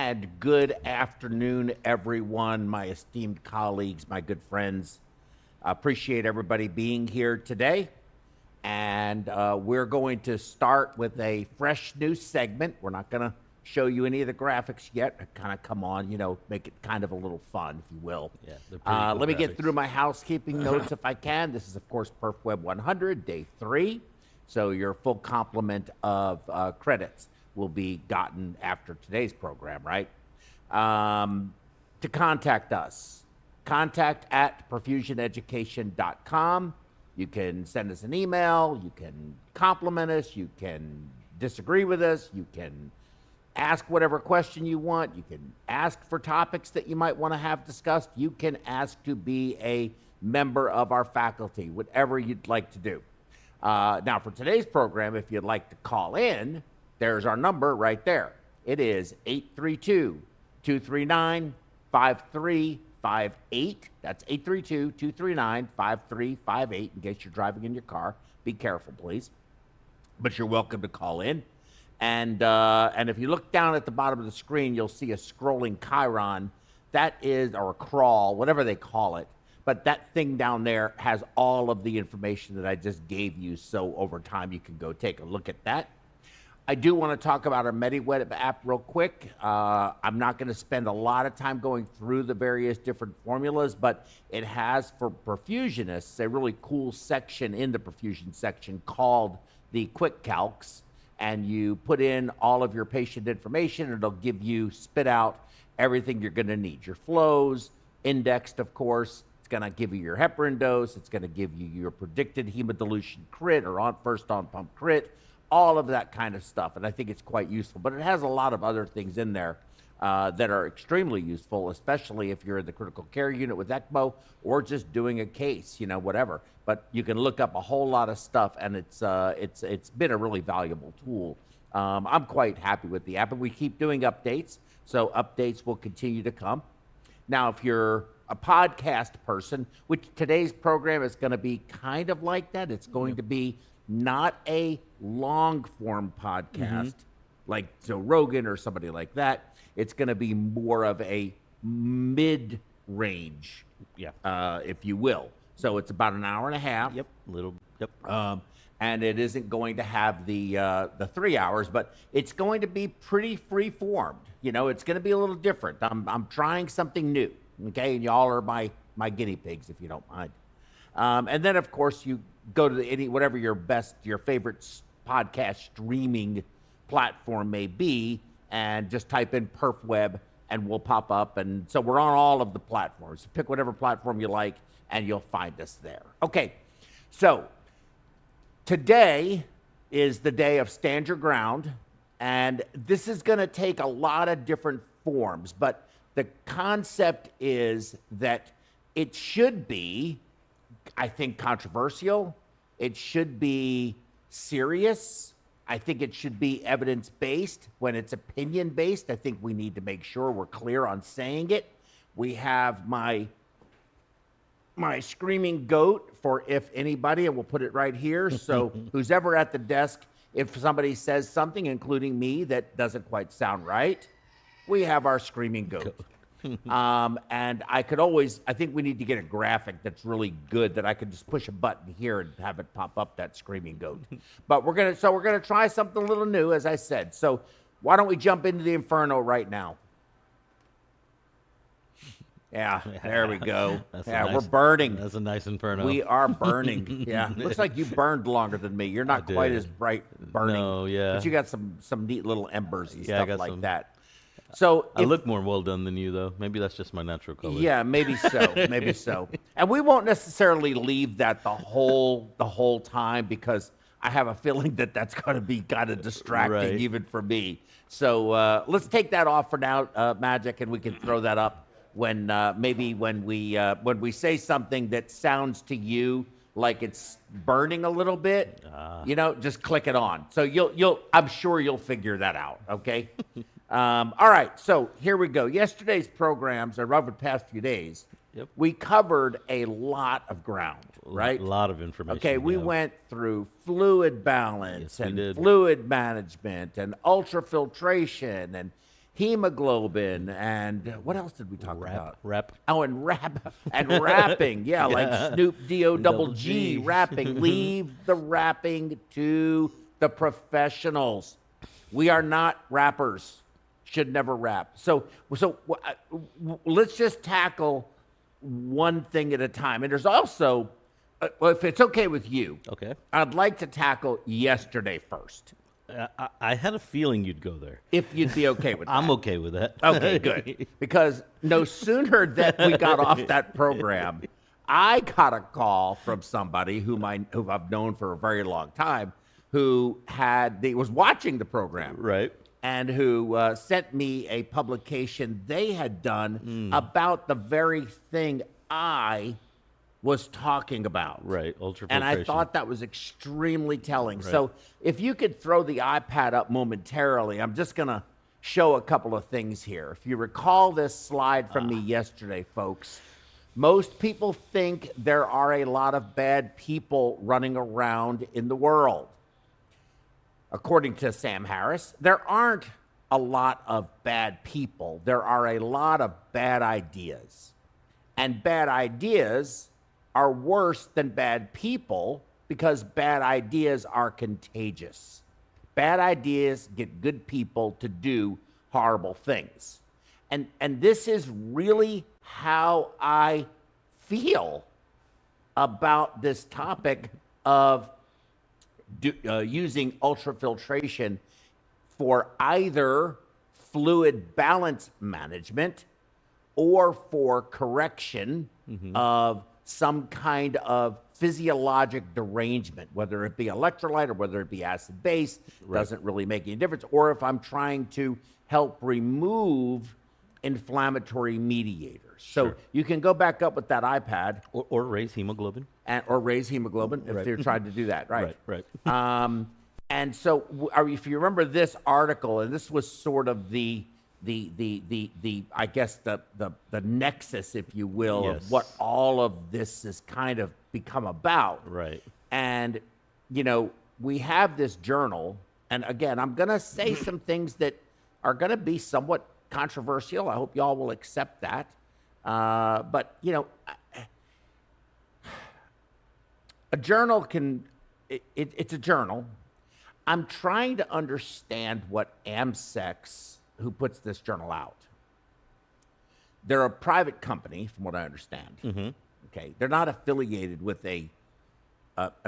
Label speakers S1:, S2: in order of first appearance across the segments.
S1: And good afternoon, everyone, my esteemed colleagues, my good friends. I appreciate everybody being here today. And we're going to start with a fresh new segment. We're not going to show you any of the graphics yet. Kind of come on, make it kind of a little fun, if you will.
S2: Yeah, they're pretty cool
S1: let me get
S2: graphics.
S1: through my housekeeping notes if I can. This is, of course, PerfWeb 100, day 3. So your full complement of credits will be gotten after today's program, right? To contact us, contact at perfusioneducation.com. You can send us an email, you can compliment us, you can disagree with us, you can ask whatever question you want, you can ask for topics that you might want to have discussed, you can ask to be a member of our faculty, whatever you'd like to do. Now, for today's program, if you'd like to call in, there's our number right there. It is 832-239-5358. That's 832-239-5358. In case you're driving in your car, be careful, please. But you're welcome to call in. And if you look down at the bottom of the screen, you'll see a scrolling chyron. That is, or a crawl, whatever they call it. But that thing down there has all of the information that I just gave you. So over time, you can go take a look at that. I do want to talk about our MediWeb app real quick. I'm not going to spend a lot of time going through the various different formulas, but it has, for perfusionists, a really cool section in the perfusion section called the Quick Calcs. And you put in all of your patient information, and it'll give you, spit out everything you're going to need. Your flows, indexed, of course. It's going to give you your heparin dose. It's going to give you your predicted hemodilution crit or first on pump crit. All of that kind of stuff, and I think it's quite useful. But it has a lot of other things in there that are extremely useful, especially if you're in the critical care unit with ECMO or just doing a case, whatever. But you can look up a whole lot of stuff, and it's been a really valuable tool. I'm quite happy with the app, and we keep doing updates, so updates will continue to come. Now, if you're a podcast person, which today's program is going to be kind of like that, it's going to be not a long-form podcast like Joe Rogan or somebody like that. It's going to be more of a mid-range, if you will. So it's about an hour and a half.
S2: Yep.
S1: And it isn't going to have the 3 hours, but it's going to be pretty free-formed. It's going to be a little different. I'm trying something new, okay? And y'all are my guinea pigs, if you don't mind. And then, of course, you go to whatever your favorite podcast streaming platform may be, and just type in PerfWeb, and we'll pop up. And so we're on all of the platforms. Pick whatever platform you like, and you'll find us there. Okay, so today is the day of Stand Your Ground, and this is going to take a lot of different forms, but the concept is that it should be, I think, controversial. It should be serious. I think it should be evidence-based. When it's opinion-based, I think we need to make sure we're clear on saying it. We have my screaming goat for if anybody, and we'll put it right here. So who's ever at the desk, if somebody says something, including me, that doesn't quite sound right, we have our screaming goat. And I think we need to get a graphic that's really good that I could just push a button here and have it pop up that screaming goat. But we're gonna try something a little new, as I said. So why don't we jump into the Inferno right now? Yeah, there we go. We're burning.
S2: That's a nice Inferno.
S1: We are burning. Yeah, looks like you burned longer than me. You're not quite as bright burning.
S2: No, yeah.
S1: But you got some neat little embers and stuff like
S2: some.
S1: that. So
S2: I look more well done than you, though. Maybe that's just my natural color.
S1: Yeah, maybe so. Maybe so. And we won't necessarily leave that the whole time, because I have a feeling that that's going to be kind of distracting even for me. So let's take that off for now, Magic, and we can throw that up when when we say something that sounds to you like it's burning a little bit. Just click it on. So I'm sure you'll figure that out. Okay. All right, so here we go. Yesterday's programs, or over the past few days, we covered a lot of ground, right?
S2: A lot of information.
S1: Okay, we went through fluid balance and fluid management and ultrafiltration and hemoglobin, and what else did we talk about?
S2: RAPP.
S1: Oh, and rapping. Yeah, like Snoop D-O double G rapping. Leave the rapping to the professionals. We are not rappers. Should never rap. So let's just tackle one thing at a time. And there's also, well, if it's okay with you,
S2: Okay.
S1: I'd like to tackle yesterday first,
S2: I had a feeling you'd go there.
S1: if you'd be okay with that.
S2: I'm okay with that.
S1: Okay, good. Because no sooner that we got off that program, I got a call from somebody who I've known for a very long time, who was watching the program,
S2: Right.
S1: and who sent me a publication they had done about the very thing I was talking about.
S2: Right. Ultrafiltration.
S1: And I thought that was extremely telling. So if you could throw the iPad up momentarily, I'm just going to show a couple of things here. If you recall this slide from me yesterday, folks, most people think there are a lot of bad people running around in the world. According to Sam Harris, there aren't a lot of bad people. There are a lot of bad ideas. And bad ideas are worse than bad people because bad ideas are contagious. Bad ideas get good people to do horrible things. And this is really how I feel about this topic of using ultrafiltration for either fluid balance management or for correction of some kind of physiologic derangement, whether it be electrolyte or whether it be acid base, doesn't really make any difference. Or if I'm trying to help remove inflammatory mediators. So you can go back up with that iPad.
S2: Or raise hemoglobin.
S1: Or raise hemoglobin if they're trying to do that, right?
S2: Right.
S1: And so if you remember this article, and this was sort of the I guess the nexus, if you will, of what all of this has kind of become about.
S2: Right.
S1: And, we have this journal, and again, I'm going to say some things that are going to be somewhat controversial. I hope y'all will accept that. But, a journal it's a journal. I'm trying to understand what AMSEX, who puts this journal out. They're a private company, from what I understand. Okay, they're not affiliated with an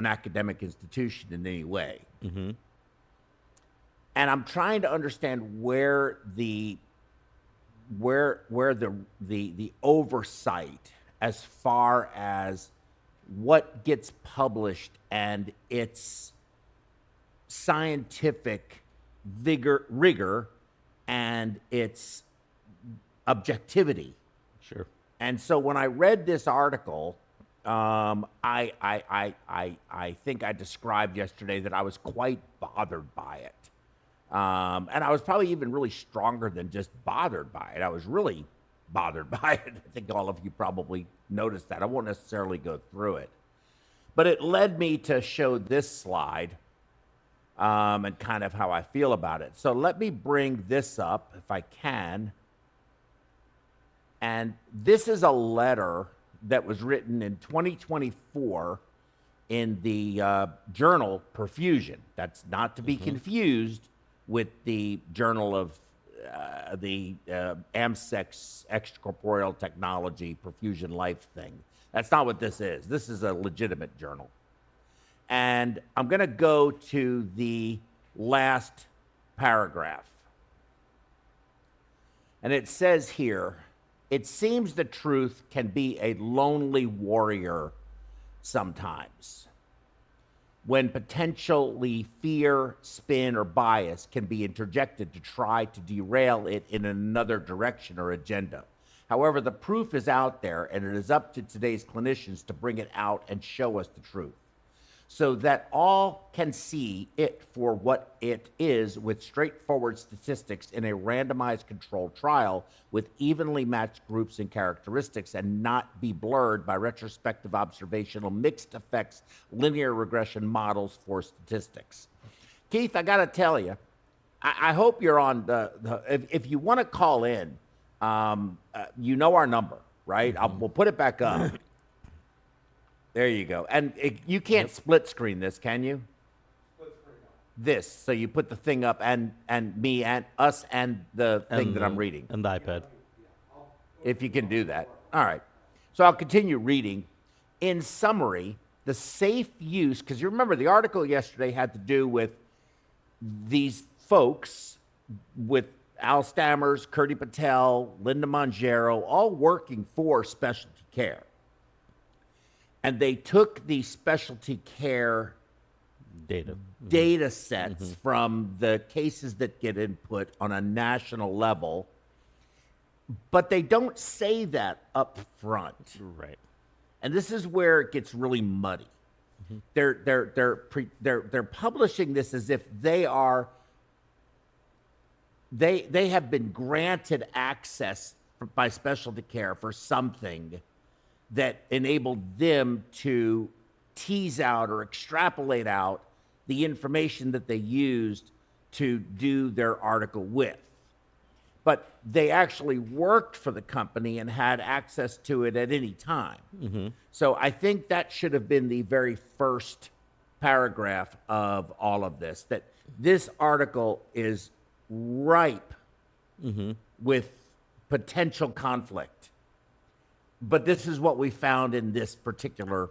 S1: academic institution in any way. And I'm trying to understand where the oversight as far as what gets published and its scientific rigor and its objectivity.
S2: Sure. And
S1: so when I read this article, I think I described yesterday that I was quite bothered by it. And I was probably even really stronger than just bothered by it. I was really bothered by it. I think all of you probably noticed that. I won't necessarily go through it. But it led me to show this slide and kind of how I feel about it. So let me bring this up if I can. And this is a letter that was written in 2024 in the journal Perfusion. That's not to be confused with the journal of the AMSEX Extracorporeal Technology Perfusion Life thing. That's not what this is. This is a legitimate journal. And I'm going to go to the last paragraph. And it says here, it seems the truth can be a lonely warrior sometimes, when potentially fear, spin, or bias can be interjected to try to derail it in another direction or agenda. However, the proof is out there, and it is up to today's clinicians to bring it out and show us the truth, so that all can see it for what it is, with straightforward statistics in a randomized controlled trial with evenly matched groups and characteristics, and not be blurred by retrospective observational mixed effects linear regression models for statistics. Keith, I got to tell you, I hope you're on if you want to call in, you know our number, right? We'll put it back up. There you go. And you can't split screen this, can you? This. So you put the thing up and me and us and the thing that I'm reading.
S2: And the iPad.
S1: If you can do that. All right. So I'll continue reading. In summary, the safe use, because you remember the article yesterday had to do with these folks with Al Stammers, Kurti Patel, Linda Mangiero, all working for specialty care. And they took the specialty care data sets from the cases that get input on a national level, but they don't say that up front.
S2: Right.
S1: And this is where it gets really muddy. They're publishing this as if they have been granted access by specialty care for something that enabled them to tease out or extrapolate out the information that they used to do their article with. But they actually worked for the company and had access to it at any time. So I think that should have been the very first paragraph of all of this, that this article is ripe with potential conflict. But this is what we found in this particular,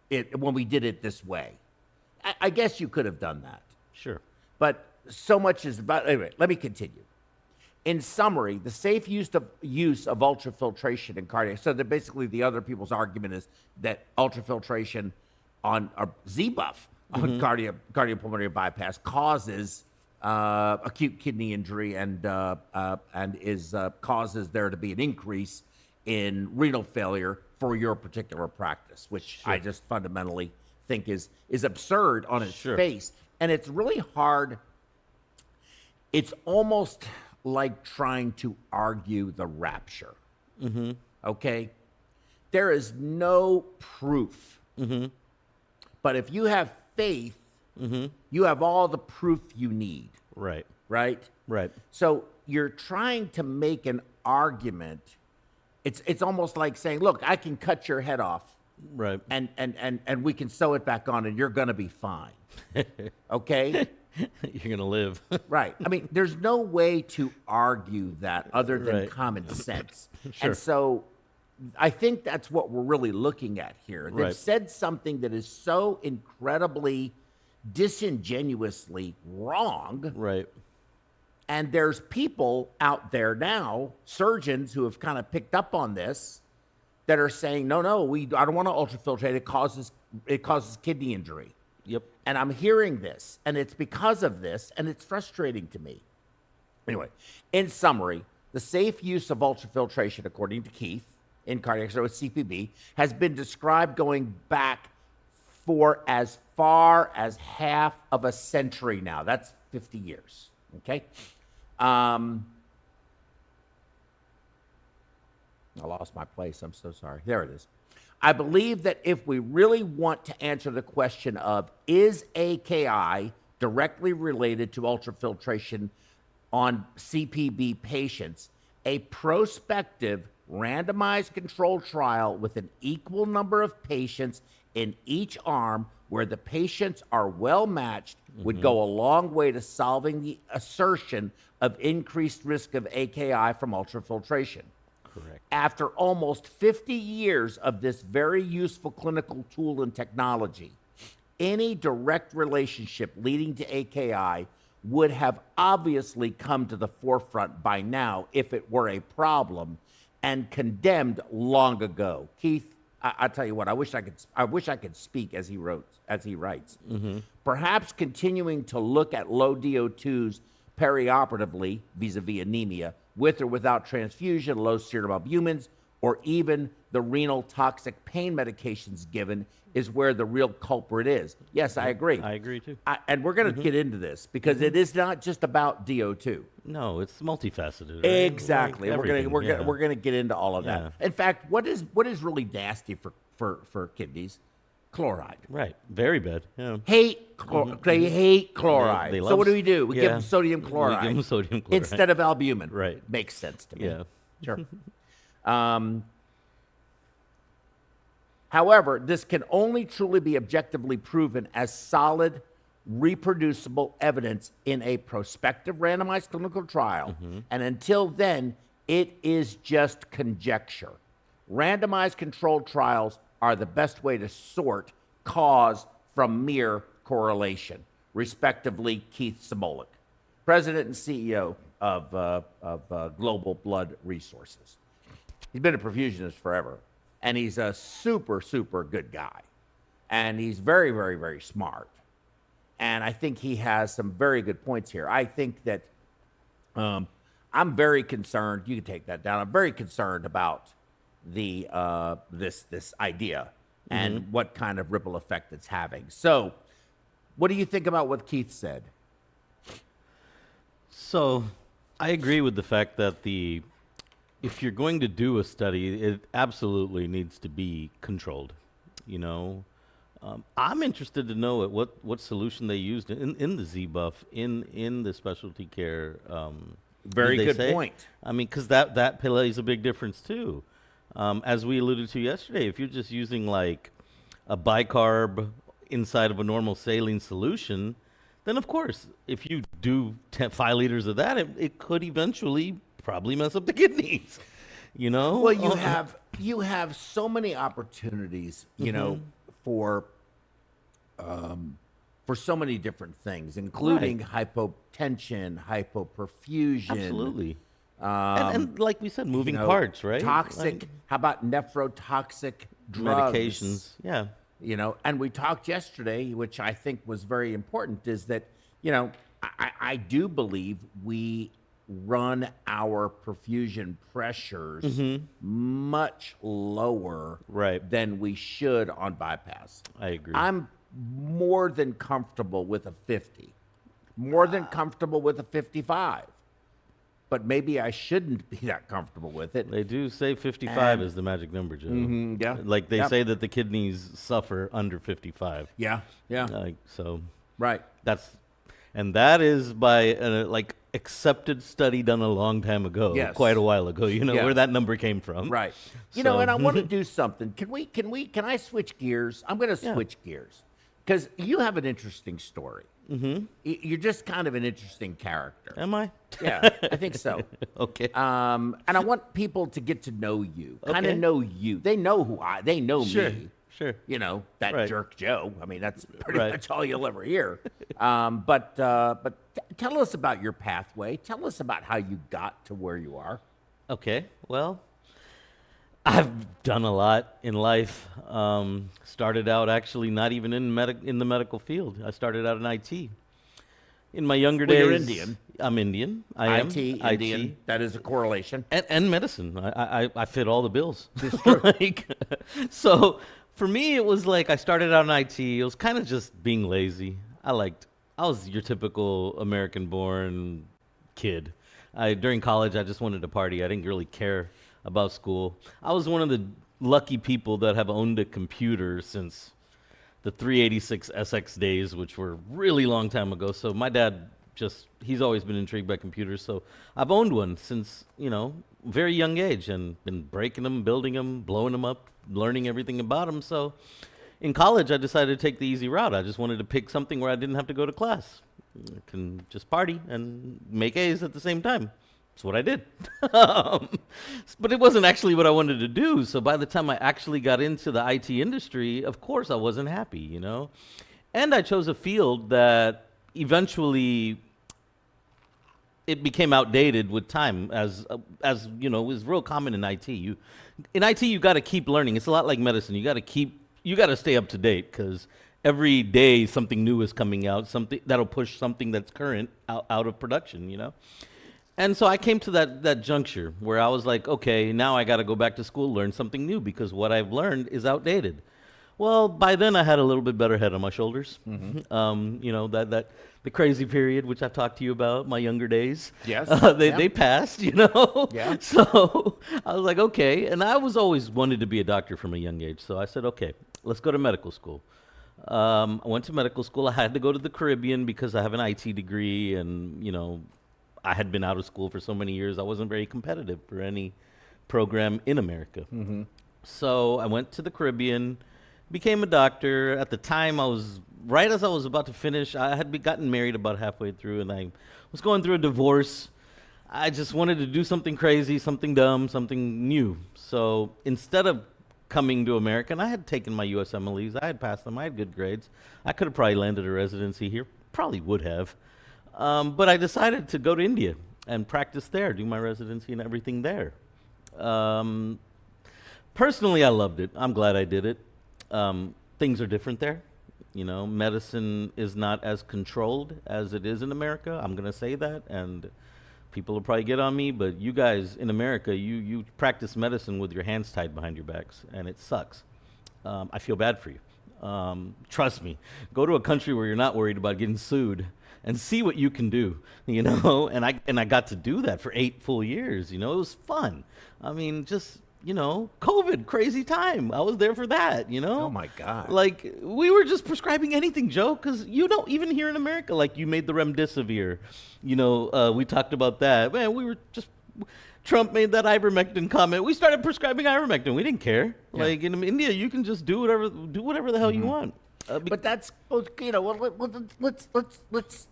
S1: when we did it this way. I guess you could have done that.
S2: Sure.
S1: But so much is about, anyway, let me continue. In summary, the safe use of ultrafiltration in cardiac, so that basically the other people's argument is that ultrafiltration on or Z-buff on cardiopulmonary bypass causes acute kidney injury and causes there to be an increase in renal failure for your particular practice, which I just fundamentally think is absurd on its face. And it's really hard. It's almost like trying to argue the rapture. Okay? There is no proof. But if you have faith, you have all the proof you need.
S2: Right.
S1: Right?
S2: Right.
S1: So you're trying to make an argument. It's almost like saying, look, I can cut your head off.
S2: Right.
S1: And we can sew it back on and you're going to be fine. Okay?
S2: You're going to live.
S1: Right. I mean, there's no way to argue that other than common sense. And so I think that's what we're really looking at here. They've said something that is so incredibly disingenuously wrong.
S2: Right.
S1: And there's people out there now, surgeons who have kind of picked up on this, that are saying, no, I don't want to ultrafiltrate. It causes kidney injury.
S2: Yep.
S1: And I'm hearing this, and it's because of this, and it's frustrating to me. Anyway, in summary, the safe use of ultrafiltration, according to Keith, in cardiac arrest CPB, has been described going back for as far as half of a century now. That's 50 years, okay? I lost my place. I'm so sorry. There it is. I believe that if we really want to answer the question of, is AKI directly related to ultrafiltration on CPB patients, a prospective randomized controlled trial with an equal number of patients in each arm where the patients are well matched would go a long way to solving the assertion of increased risk of AKI from ultrafiltration.
S2: Correct.
S1: After almost 50 years of this very useful clinical tool and technology, any direct relationship leading to AKI would have obviously come to the forefront by now if it were a problem and condemned long ago. Keith, I tell you what, I wish I could speak as he writes. Perhaps continuing to look at low DO2s perioperatively, vis-a-vis anemia, with or without transfusion, low serum albumins, or even the renal toxic pain medications given is where the real culprit is. Yes, I agree.
S2: I agree too.
S1: And we're going to get into this because it is not just about DO2.
S2: No, it's multifaceted. Right?
S1: Exactly.
S2: Like
S1: we're going to get into all of that.
S2: Yeah.
S1: In fact, what is really nasty for kidneys? chloride.
S2: Right. Very bad. Yeah.
S1: They hate chloride.
S2: They
S1: So
S2: love
S1: what do? We give them
S2: yeah.
S1: sodium
S2: We
S1: chloride.
S2: give them sodium chloride.
S1: Instead of albumin.
S2: Right.
S1: Makes sense to me.
S2: Yeah.
S1: Sure. However, this can only truly be objectively proven as solid, reproducible evidence in a prospective randomized clinical trial. And until then, it is just conjecture. Randomized controlled trials are the best way to sort cause from mere correlation. Respectively, Keith Simolik, President and CEO of Global Blood Resources. He's been a perfusionist forever, and he's a super, super good guy. And he's very, very, very smart. And I think he has some very good points here. I think that I'm very concerned. You can take that down. I'm very concerned about the this idea and what kind of ripple effect it's having. So, what do you think about what Keith said?
S2: So, I agree with the fact that if you're going to do a study, it absolutely needs to be controlled. You know, I'm interested to know what solution they used in the Z-Buff in the specialty care.
S1: Very
S2: did they
S1: good
S2: say?
S1: point.
S2: I mean, because that plays a big difference too. As we alluded to yesterday, if you're just using like a bicarb inside of a normal saline solution, then of course, if you do 5 liters of that, it could eventually probably mess up the kidneys. You know?
S1: Well, you have so many opportunities, you know, for so many different things, including hypotension, hypoperfusion.
S2: Absolutely. And like we said, moving
S1: you know,
S2: parts, right?
S1: Toxic. How about nephrotoxic drugs?
S2: Medications. Yeah.
S1: You know, and we talked yesterday, which I think was very important, is that, you know, I do believe we run our perfusion pressures much lower than we should on bypass.
S2: I agree.
S1: I'm more than comfortable with a 50, more than comfortable with a 55. But maybe I shouldn't be that comfortable with it.
S2: They do say 55 is the magic number, Joe.
S1: Yeah.
S2: Like they say that the kidneys suffer under 55.
S1: Yeah. Yeah.
S2: Like so.
S1: Right.
S2: That is by like accepted study done a long time ago, quite a while ago. You know where that number came from.
S1: Right. You know, and I want to do something. Can I switch gears? I'm going to switch gears because you have an interesting story. You're just kind of an interesting character.
S2: Am I?
S1: Yeah, I think so.
S2: Okay.
S1: And I want people to get to know you, kind of know you. They know they know me.
S2: Sure.
S1: You know, that jerk Joe. I mean, that's pretty much all you'll ever hear. But tell us about your pathway. Tell us about how you got to where you are.
S2: Okay. Well, I've done a lot in life. Started out actually not even in the medical field. I started out in IT. In my younger days,
S1: you're Indian.
S2: I'm Indian. I am.
S1: Indian. That is a correlation.
S2: And medicine. I fit all the bills.
S1: It's true.
S2: So for me, it was like I started out in IT. It was kind of just being lazy. I was your typical American-born kid. During college, I just wanted to party. I didn't really care about school. I was one of the lucky people that have owned a computer since the 386 SX days, which were really long time ago. So my dad he's always been intrigued by computers. So I've owned one since, very young age and been breaking them, building them, blowing them up, learning everything about them. So in college, I decided to take the easy route. I just wanted to pick something where I didn't have to go to class. I can just party and make A's at the same time. That's what I did. But it wasn't actually what I wanted to do. So by the time I actually got into the IT industry, of course I wasn't happy, And I chose a field that eventually it became outdated with time, as is real common in IT. In IT, you got to keep learning. It's a lot like medicine. You got to stay up to date because every day something new is coming out, something that'll push something that's current out of production, And so I came to that juncture where I was like, okay, now I got to go back to school, learn something new because what I've learned is outdated. Well, by then I had a little bit better head on my shoulders. The crazy period, which I've talked to you about, my younger days.
S1: Yes.
S2: They passed,
S1: Yeah.
S2: So I was like, okay. And I was always wanted to be a doctor from a young age. So I said, okay, let's go to medical school. I went to medical school. I had to go to the Caribbean because I have an IT degree, and I had been out of school for so many years. I wasn't very competitive for any program in America. So I went to the Caribbean, became a doctor. At the time, right as I was about to finish. I had gotten married about halfway through, and I was going through a divorce. I just wanted to do something crazy, something dumb, something new. So instead of coming to America, and I had taken my USMLEs, I had passed them, I had good grades. I could have probably landed a residency here, probably would have. But I decided to go to India and practice there, do my residency and everything there. Personally, I loved it. I'm glad I did it. Things are different there. Medicine is not as controlled as it is in America. I'm going to say that, and people will probably get on me, but you guys in America, you practice medicine with your hands tied behind your backs, and it sucks. I feel bad for you. Trust me. Go to a country where you're not worried about getting sued and see what you can do, And I got to do that for 8 full years, It was fun. I mean, just COVID, crazy time. I was there for that,
S1: Oh my God.
S2: Like, we were just prescribing anything, Joe, because even here in America, like you made the remdesivir, we talked about that. Man, Trump made that ivermectin comment. We started prescribing ivermectin. We didn't care.
S1: Yeah.
S2: Like in India, you can just do whatever the hell you want.
S1: But that's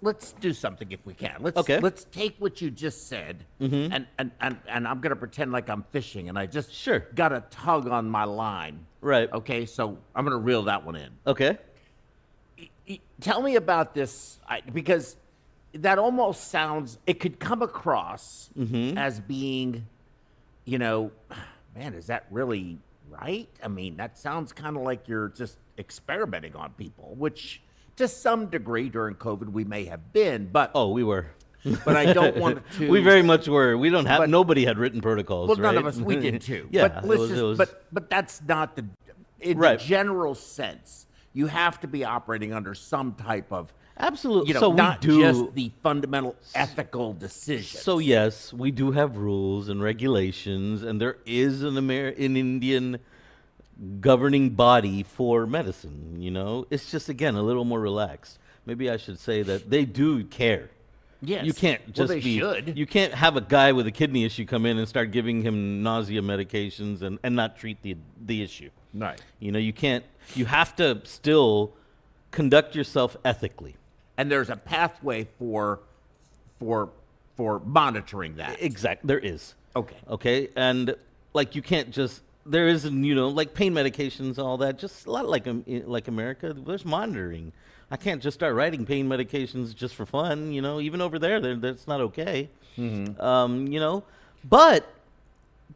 S1: let's do something if we can. Let's take what you just said, and I'm gonna pretend like I'm fishing, and I just got a tug on my line.
S2: Right.
S1: Okay, so I'm gonna reel that one in.
S2: Okay.
S1: Tell me about this, because that almost sounds. It could come across as being, man, is that really right? I mean, that sounds kind of like you're just experimenting on people, which to some degree during COVID we may have been, but
S2: we were.
S1: But I don't want to.
S2: We very much were. We don't have. Nobody had written protocols.
S1: Well,
S2: right?
S1: none of us. We did too.
S2: Yeah,
S1: but that's not the. In the general sense, you have to be operating under some type of.
S2: Absolutely.
S1: So not just the fundamental ethical decision.
S2: So yes, we do have rules and regulations, and there is an Indian governing body for medicine. It's just again a little more relaxed. Maybe I should say that they do care.
S1: Yes.
S2: You can't just
S1: should.
S2: You can't have a guy with a kidney issue come in and start giving him nausea medications and not treat the issue.
S1: Right.
S2: You can't. You have to still conduct yourself ethically.
S1: And there's a pathway for monitoring that.
S2: Exactly. There is.
S1: Okay.
S2: Okay. And like you can't just there isn't like pain medications, all that. Just a lot like America. There's monitoring. I can't just start writing pain medications just for fun. Even over there, that's not okay. But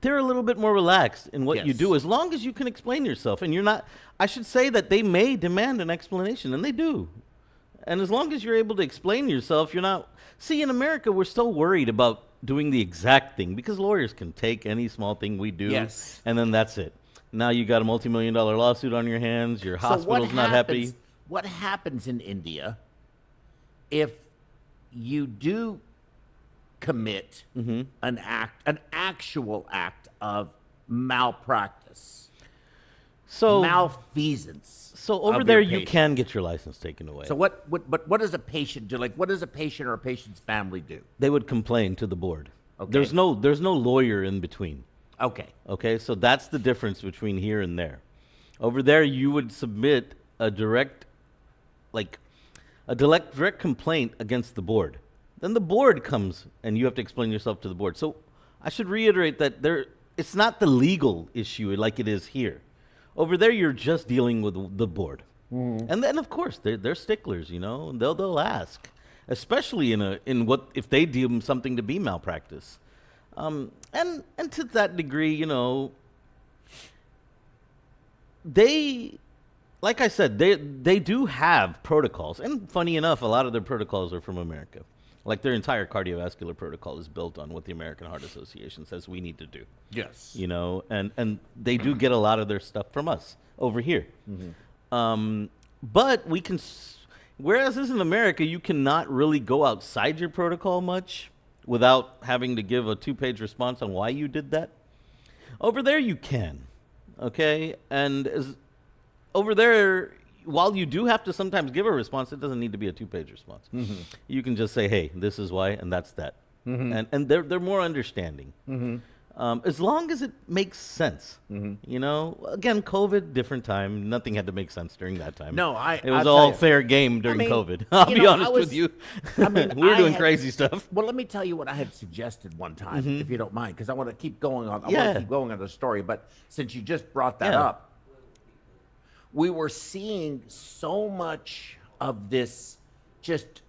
S2: they're a little bit more relaxed in what you do, as long as you can explain yourself. And you're not. I should say that they may demand an explanation, and they do. And as long as you're able to explain yourself, you're not. See, in America, we're so worried about doing the exact thing because lawyers can take any small thing we do, and then that's it. Now you got a multi-million-dollar lawsuit on your hands. Your hospital's not happy.
S1: What happens in India if you do commit an actual act of malpractice?
S2: So
S1: malfeasance.
S2: So over there, you can get your license taken away.
S1: So what does a patient do? Like, what does a patient or a patient's family do?
S2: They would complain to the board.
S1: Okay.
S2: There's no lawyer in between.
S1: Okay.
S2: Okay. So that's the difference between here and there. Over there, you would submit a direct complaint against the board. Then the board comes and you have to explain yourself to the board. So I should reiterate that it's not the legal issue like it is here. Over there, you're just dealing with the board. And then, of course, they're sticklers, They'll ask, especially in what if they deem something to be malpractice. And to that degree, they, like I said, they do have protocols. And funny enough, a lot of their protocols are from America. Like their entire cardiovascular protocol is built on what the American Heart Association says we need to do.
S1: Yes.
S2: And they do get a lot of their stuff from us over here. But we can, whereas this in America, you cannot really go outside your protocol much without having to give a 2-page response on why you did that. Over there, you can. Okay? And over there, while you do have to sometimes give a response, it doesn't need to be a 2-page response. You can just say, "Hey, this is why," and that's that. And they're more understanding. As long as it makes sense. You know, again, COVID, different time. Nothing had to make sense during that time.
S1: No,
S2: it was
S1: I'll
S2: all
S1: tell you.
S2: fair game during
S1: I mean,
S2: COVID. I'll
S1: you
S2: be
S1: know,
S2: honest with you.
S1: I mean,
S2: we were
S1: I
S2: doing
S1: had-
S2: crazy stuff.
S1: Well, let me tell you what I had suggested one time, if you don't mind, because I want to keep going on. I want
S2: Yeah.
S1: to keep going on the story, but since you just brought that
S2: Yeah.
S1: up, we were seeing so much of this just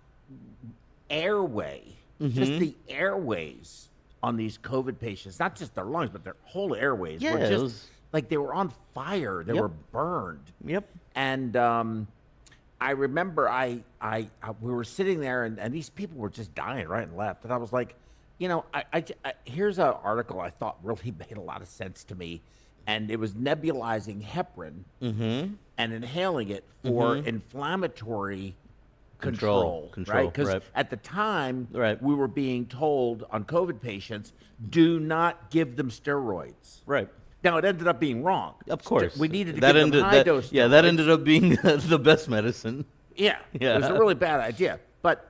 S1: airway, just the airways on these COVID patients, not just their lungs, but their whole airways
S2: Yeah,
S1: were
S2: it
S1: just
S2: was-
S1: like they were on fire. They
S2: Yep.
S1: were burned.
S2: Yep.
S1: And I remember I we were sitting there and these people were just dying right and left. And I was like, you know, I here's an article I thought really made a lot of sense to me. And it was nebulizing heparin and inhaling it for inflammatory control, right? Because
S2: right.
S1: at the time,
S2: Right.
S1: we were being told on COVID patients, do not give them steroids.
S2: Right.
S1: Now, it ended up being wrong.
S2: Of course.
S1: We needed to
S2: that
S1: give
S2: ended,
S1: them high
S2: that,
S1: dose
S2: Yeah, that
S1: steroids.
S2: ended up being the best medicine.
S1: Yeah,
S2: Yeah.
S1: it was a really bad idea. But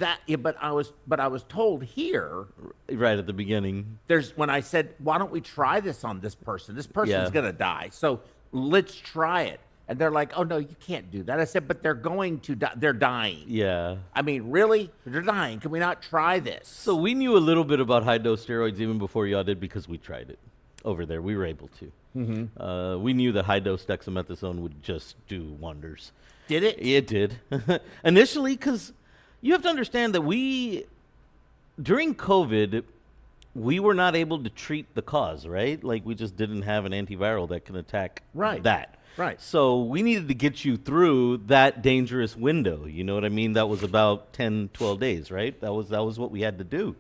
S1: I was told here
S2: Right at the beginning.
S1: when I said, why don't we try this on this person? This person's
S2: Yeah.
S1: gonna die, so let's try it. And they're like, oh no, you can't do that. I said, but they're going to die. They're dying.
S2: Yeah.
S1: I mean, really? They're dying. Can we not try this?
S2: So we knew a little bit about high-dose steroids even before y'all did because we tried it over there. We were able to. We knew that high-dose dexamethasone would just do wonders.
S1: Did it?
S2: It did. Initially, because you have to understand that during COVID, we were not able to treat the cause, right? Like, we just didn't have an antiviral that can attack
S1: Right.
S2: that.
S1: Right.
S2: So we needed to get you through that dangerous window. You know what I mean? That was about 10, 12 days, right? That was what we had to do.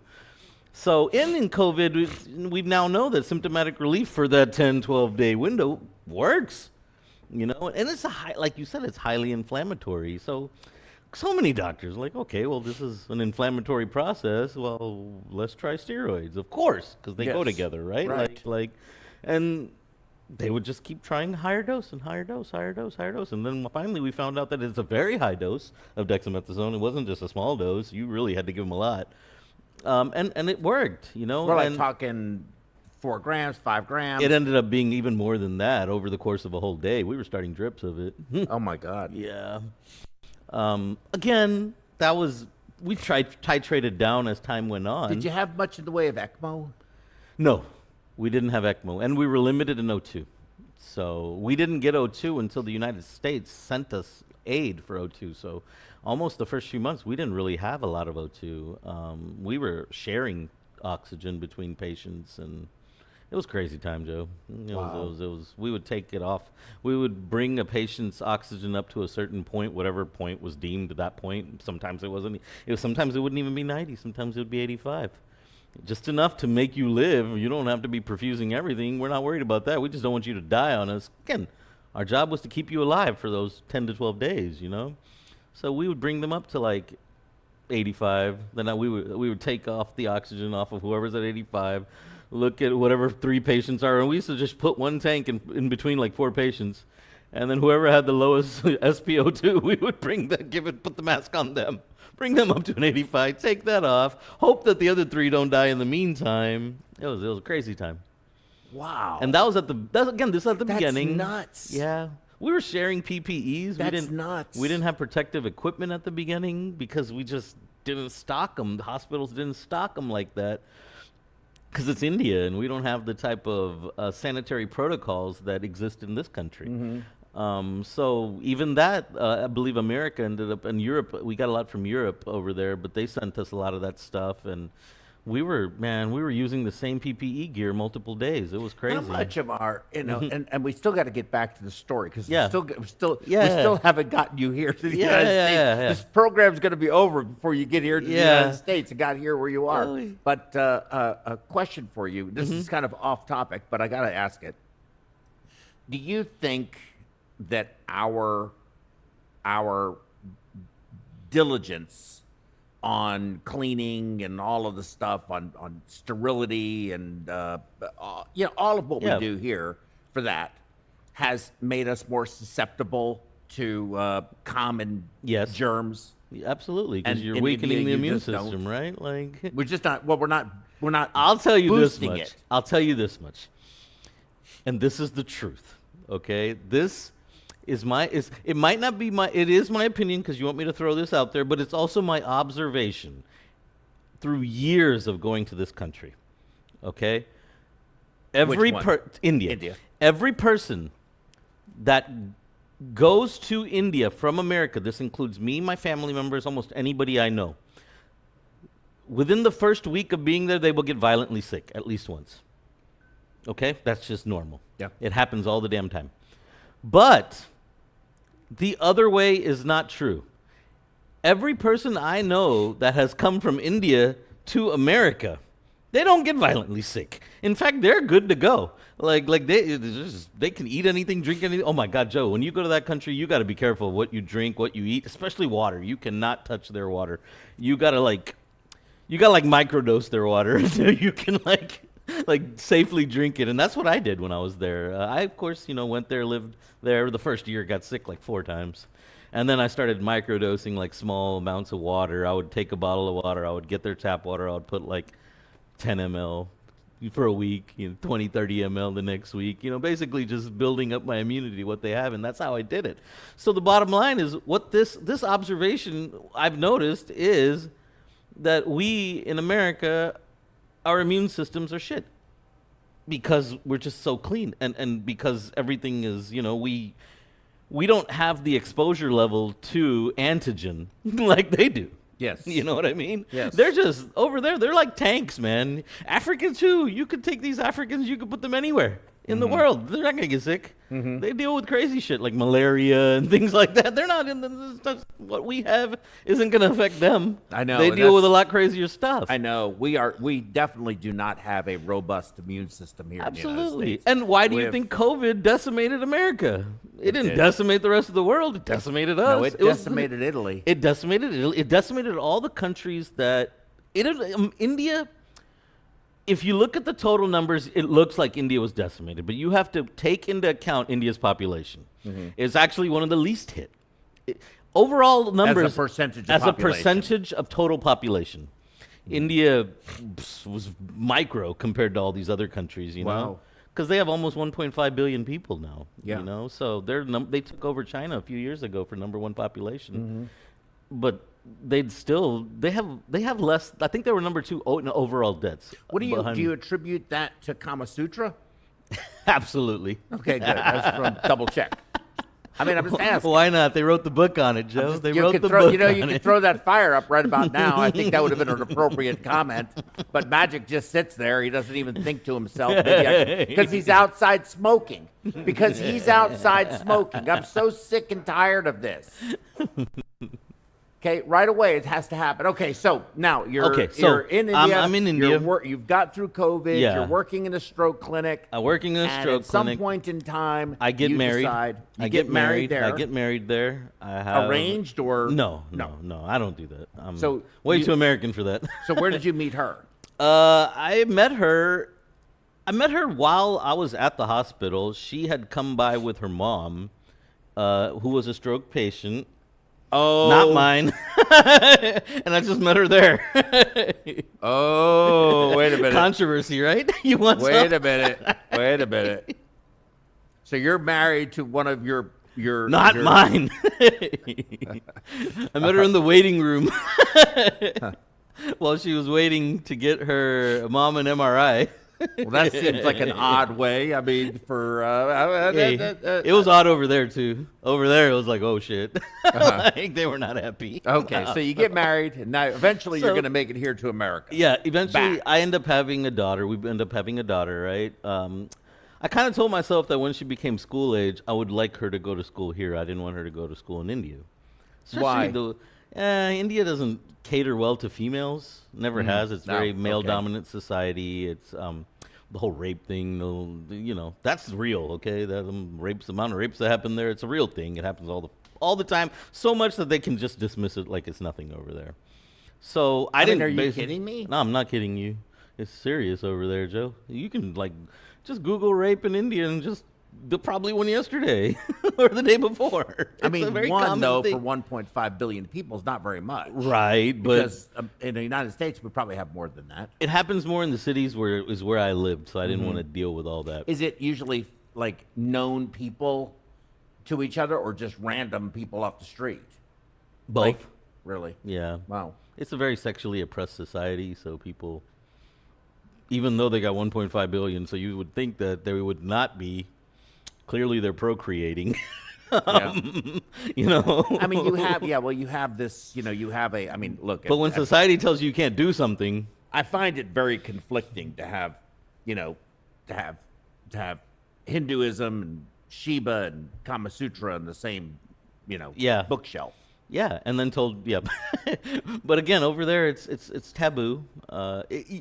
S2: So in COVID, we now know that symptomatic relief for that 10, 12-day window works. You know, and it's like you said, it's highly inflammatory. So many doctors are like, okay, well, this is an inflammatory process. Well, let's try steroids, of course, because they go
S1: Yes.
S2: together, right?
S1: Right.
S2: And they would just keep trying higher dose and higher dose, higher dose, higher dose. And then finally we found out that it's a very high dose of dexamethasone. It wasn't just a small dose. You really had to give them a lot. And it worked, you know.
S1: We're like
S2: and
S1: talking 4 grams, 5 grams.
S2: it ended up being even more than that over the course of a whole day. We were starting drips of it.
S1: Oh my God.
S2: Yeah. Again, we titrated down as time went on.
S1: Did you have much in the way of ECMO?
S2: No, we didn't have ECMO, and we were limited in O2. So we didn't get O2 until the United States sent us aid for O2. So almost the first few months, we didn't really have a lot of O2. We were sharing oxygen between patients, and it was crazy time, Joe. It was. We would take it off. We would bring a patient's oxygen up to a certain point, whatever point was deemed at that point. Sometimes it wasn't. Sometimes it wouldn't even be 90. Sometimes it would be 85. Just enough to make you live. You don't have to be perfusing everything. We're not worried about that. We just don't want you to die on us. Again, our job was to keep you alive for those 10 to 12 days, you know? So we would bring them up to like 85. Then we would take off the oxygen off of whoever's at 85, look at whatever 3 patients are. And we used to just put one tank in between like 4 patients. And then whoever had the lowest SpO2, we would put the mask on them. Bring them up to an 85, take that off, hope that the other 3 don't die in the meantime. It was a crazy time.
S1: Wow.
S2: And that was at the beginning.
S1: Nuts.
S2: Yeah. We were sharing PPEs.
S1: That's nuts.
S2: We didn't have protective equipment at the beginning because we just didn't stock them. The hospitals didn't stock them like that because it's India and we don't have the type of sanitary protocols that exist in this country. So even that, I believe America ended up in Europe. We got a lot from Europe over there, but they sent us a lot of that stuff. And we were using the same PPE gear multiple days. It was crazy.
S1: How much of our, and we still got to get back to the story because
S2: Yeah.
S1: we still haven't gotten you here to the United States.
S2: Yeah.
S1: This program's going to be over before you get here to the
S2: Yeah.
S1: United States and got here where you are.
S2: Really?
S1: But a question for you. This is kind of off topic, but I got to ask it. Do you think that our diligence on cleaning and all of the stuff on sterility and all of what we do here for that has made us more susceptible to common
S2: Yes.
S1: germs.
S2: Absolutely, because
S1: And
S2: you're
S1: in
S2: weakening
S1: India,
S2: the
S1: you
S2: immune
S1: just don't.
S2: system, right? Like,
S1: We're just not. Well, we're not.
S2: I'll tell you this
S1: boosting
S2: much.
S1: it.
S2: I'll tell you this much. And this is the truth. Okay? This is it might not be it is my opinion because you want me to throw this out there, but it's also my observation through years of going to this country. Okay?
S1: Which one?
S2: India.
S1: India.
S2: Every person that goes to India from America, this includes me, my family members, almost anybody I know. Within the first week of being there, they will get violently sick at least once. Okay? That's just normal.
S1: Yeah.
S2: It happens all the damn time. But the other way is not true. Every person I know that has come from India to America, they don't get violently sick. In fact, they're good to go. Like they can eat anything, drink anything. Oh my God, Joe, when you go to that country, you got to be careful what you drink, what you eat, especially water. You cannot touch their water. You got to microdose their water until you can like safely drink it. And that's what I did when I was there. I, of course, went there, lived there. The first year, got sick like 4 times. And then I started microdosing like small amounts of water. I would take a bottle of water. I would get their tap water. I would put like 10 ml for a week, 20, 30 ml the next week. Basically just building up my immunity, what they have. And that's how I did it. So the bottom line is what this observation I've noticed is that we in America, our immune systems are shit because we're just so clean and because everything is, we don't have the exposure level to antigen like they do.
S1: Yes.
S2: You know what I mean?
S1: Yes.
S2: They're just over there. They're like tanks, man. Africans too. You could take these Africans, you could put them anywhere in the world. They're not going to get sick. They deal with crazy shit like malaria and things like that. They're not in what we have isn't going to affect them.
S1: I know.
S2: They deal with a lot crazier stuff.
S1: I know. We definitely do not have a robust immune system here in the United
S2: Absolutely.
S1: States.
S2: And why do you think COVID decimated America? It didn't
S1: did.
S2: decimate the rest of the world. It decimated us.
S1: No, it decimated Italy.
S2: It decimated Italy. It decimated all the countries that India. If you look at the total numbers, it looks like India was decimated, but you have to take into account India's population. It's actually one of the least hit. Overall numbers
S1: As a percentage of
S2: as
S1: population.
S2: a percentage of total population. India was micro compared to all these other countries, you know?
S1: Wow.
S2: Because they have almost 1.5 billion people now,
S1: Yeah.
S2: So they took over China a few years ago for #1 population. But they have less. I think they were #2 in overall deaths.
S1: What do you attribute that to Kama Sutra?
S2: Absolutely.
S1: Okay, good. I just want to double check. I mean, I'm just asking.
S2: Why not? They wrote the book on it, Joe. They
S1: You
S2: wrote
S1: could
S2: the
S1: throw,
S2: book
S1: you know,
S2: on
S1: you
S2: it.
S1: could throw that fire up right about now. I think that would have been an appropriate comment. But Magic just sits there. He doesn't even think to himself because he's outside smoking. Because he's outside smoking. I'm so sick and tired of this. Okay, right away it has to happen. Okay, so now you're in India.
S2: I'm in India.
S1: You've got through COVID.
S2: Yeah.
S1: You're working in a stroke clinic.
S2: I'm working in a
S1: And
S2: stroke
S1: at some
S2: clinic.
S1: point in time,
S2: I get
S1: you
S2: married.
S1: decide- you
S2: I
S1: get married there.
S2: I get married there. I have
S1: Arranged or
S2: No. I don't do that. I'm
S1: So
S2: way
S1: you-
S2: too American for that.
S1: So where did you meet her?
S2: I met her while I was at the hospital. She had come by with her mom, who was a stroke patient.
S1: Oh,
S2: Not mine. And I just met her there.
S1: Oh, wait a minute.
S2: Controversy, right? You want
S1: Wait
S2: some?
S1: a minute. Wait a minute. So you're married to one of your
S2: Not
S1: your-
S2: mine. I met her in the waiting room while she was waiting to get her mom an MRI.
S1: Well, that seems like an odd way. I mean, for
S2: Hey, it was odd over there too. Over there, it was like, oh shit, like they were not happy.
S1: okay. So you get married, and now eventually you're
S2: So-
S1: going to make it here to America.
S2: Yeah, eventually
S1: Back.
S2: I end up having a daughter. We end up having a daughter, right? I kind of told myself that when she became school age, I would like her to go to school here. I didn't want her to go to school in India.
S1: Why?
S2: India doesn't cater well to females. Never has. It's
S1: No,
S2: very
S1: okay.
S2: male-dominant society. It's the whole rape thing. That's real. Okay, the amount of rapes that happen there. It's a real thing. It happens all the time. So much that they can just dismiss it like it's nothing over there. So I didn't.
S1: Are you kidding me?
S2: No, I'm not kidding you. It's serious over there, Joe. You can just Google rape in India and just The probably one yesterday or the day before. It's
S1: I mean,
S2: a very
S1: one
S2: common
S1: though
S2: thing.
S1: for 1.5 billion people is not very much,
S2: Right, but
S1: because in the United States we probably have more than that.
S2: it happens more in the cities where I lived, so I didn't
S1: Mm-hmm.
S2: want to deal with all that.
S1: Is it usually like known people to each other, or just random people off the street?
S2: Both.
S1: Like, really?
S2: Yeah.
S1: Wow.
S2: It's a very sexually oppressed society, so people, even though they got 1.5 billion, so you would think that there would not be. Clearly, they're procreating.
S1: Yeah.
S2: You know.
S1: I mean, you have this. You have a. I mean, look.
S2: But when society tells you can't do something,
S1: I find it very conflicting to have, to have Hinduism and Shiva and Kama Sutra in the same,
S2: Yeah.
S1: bookshelf.
S2: yeah, and then told, yep. But again, over there, it's taboo.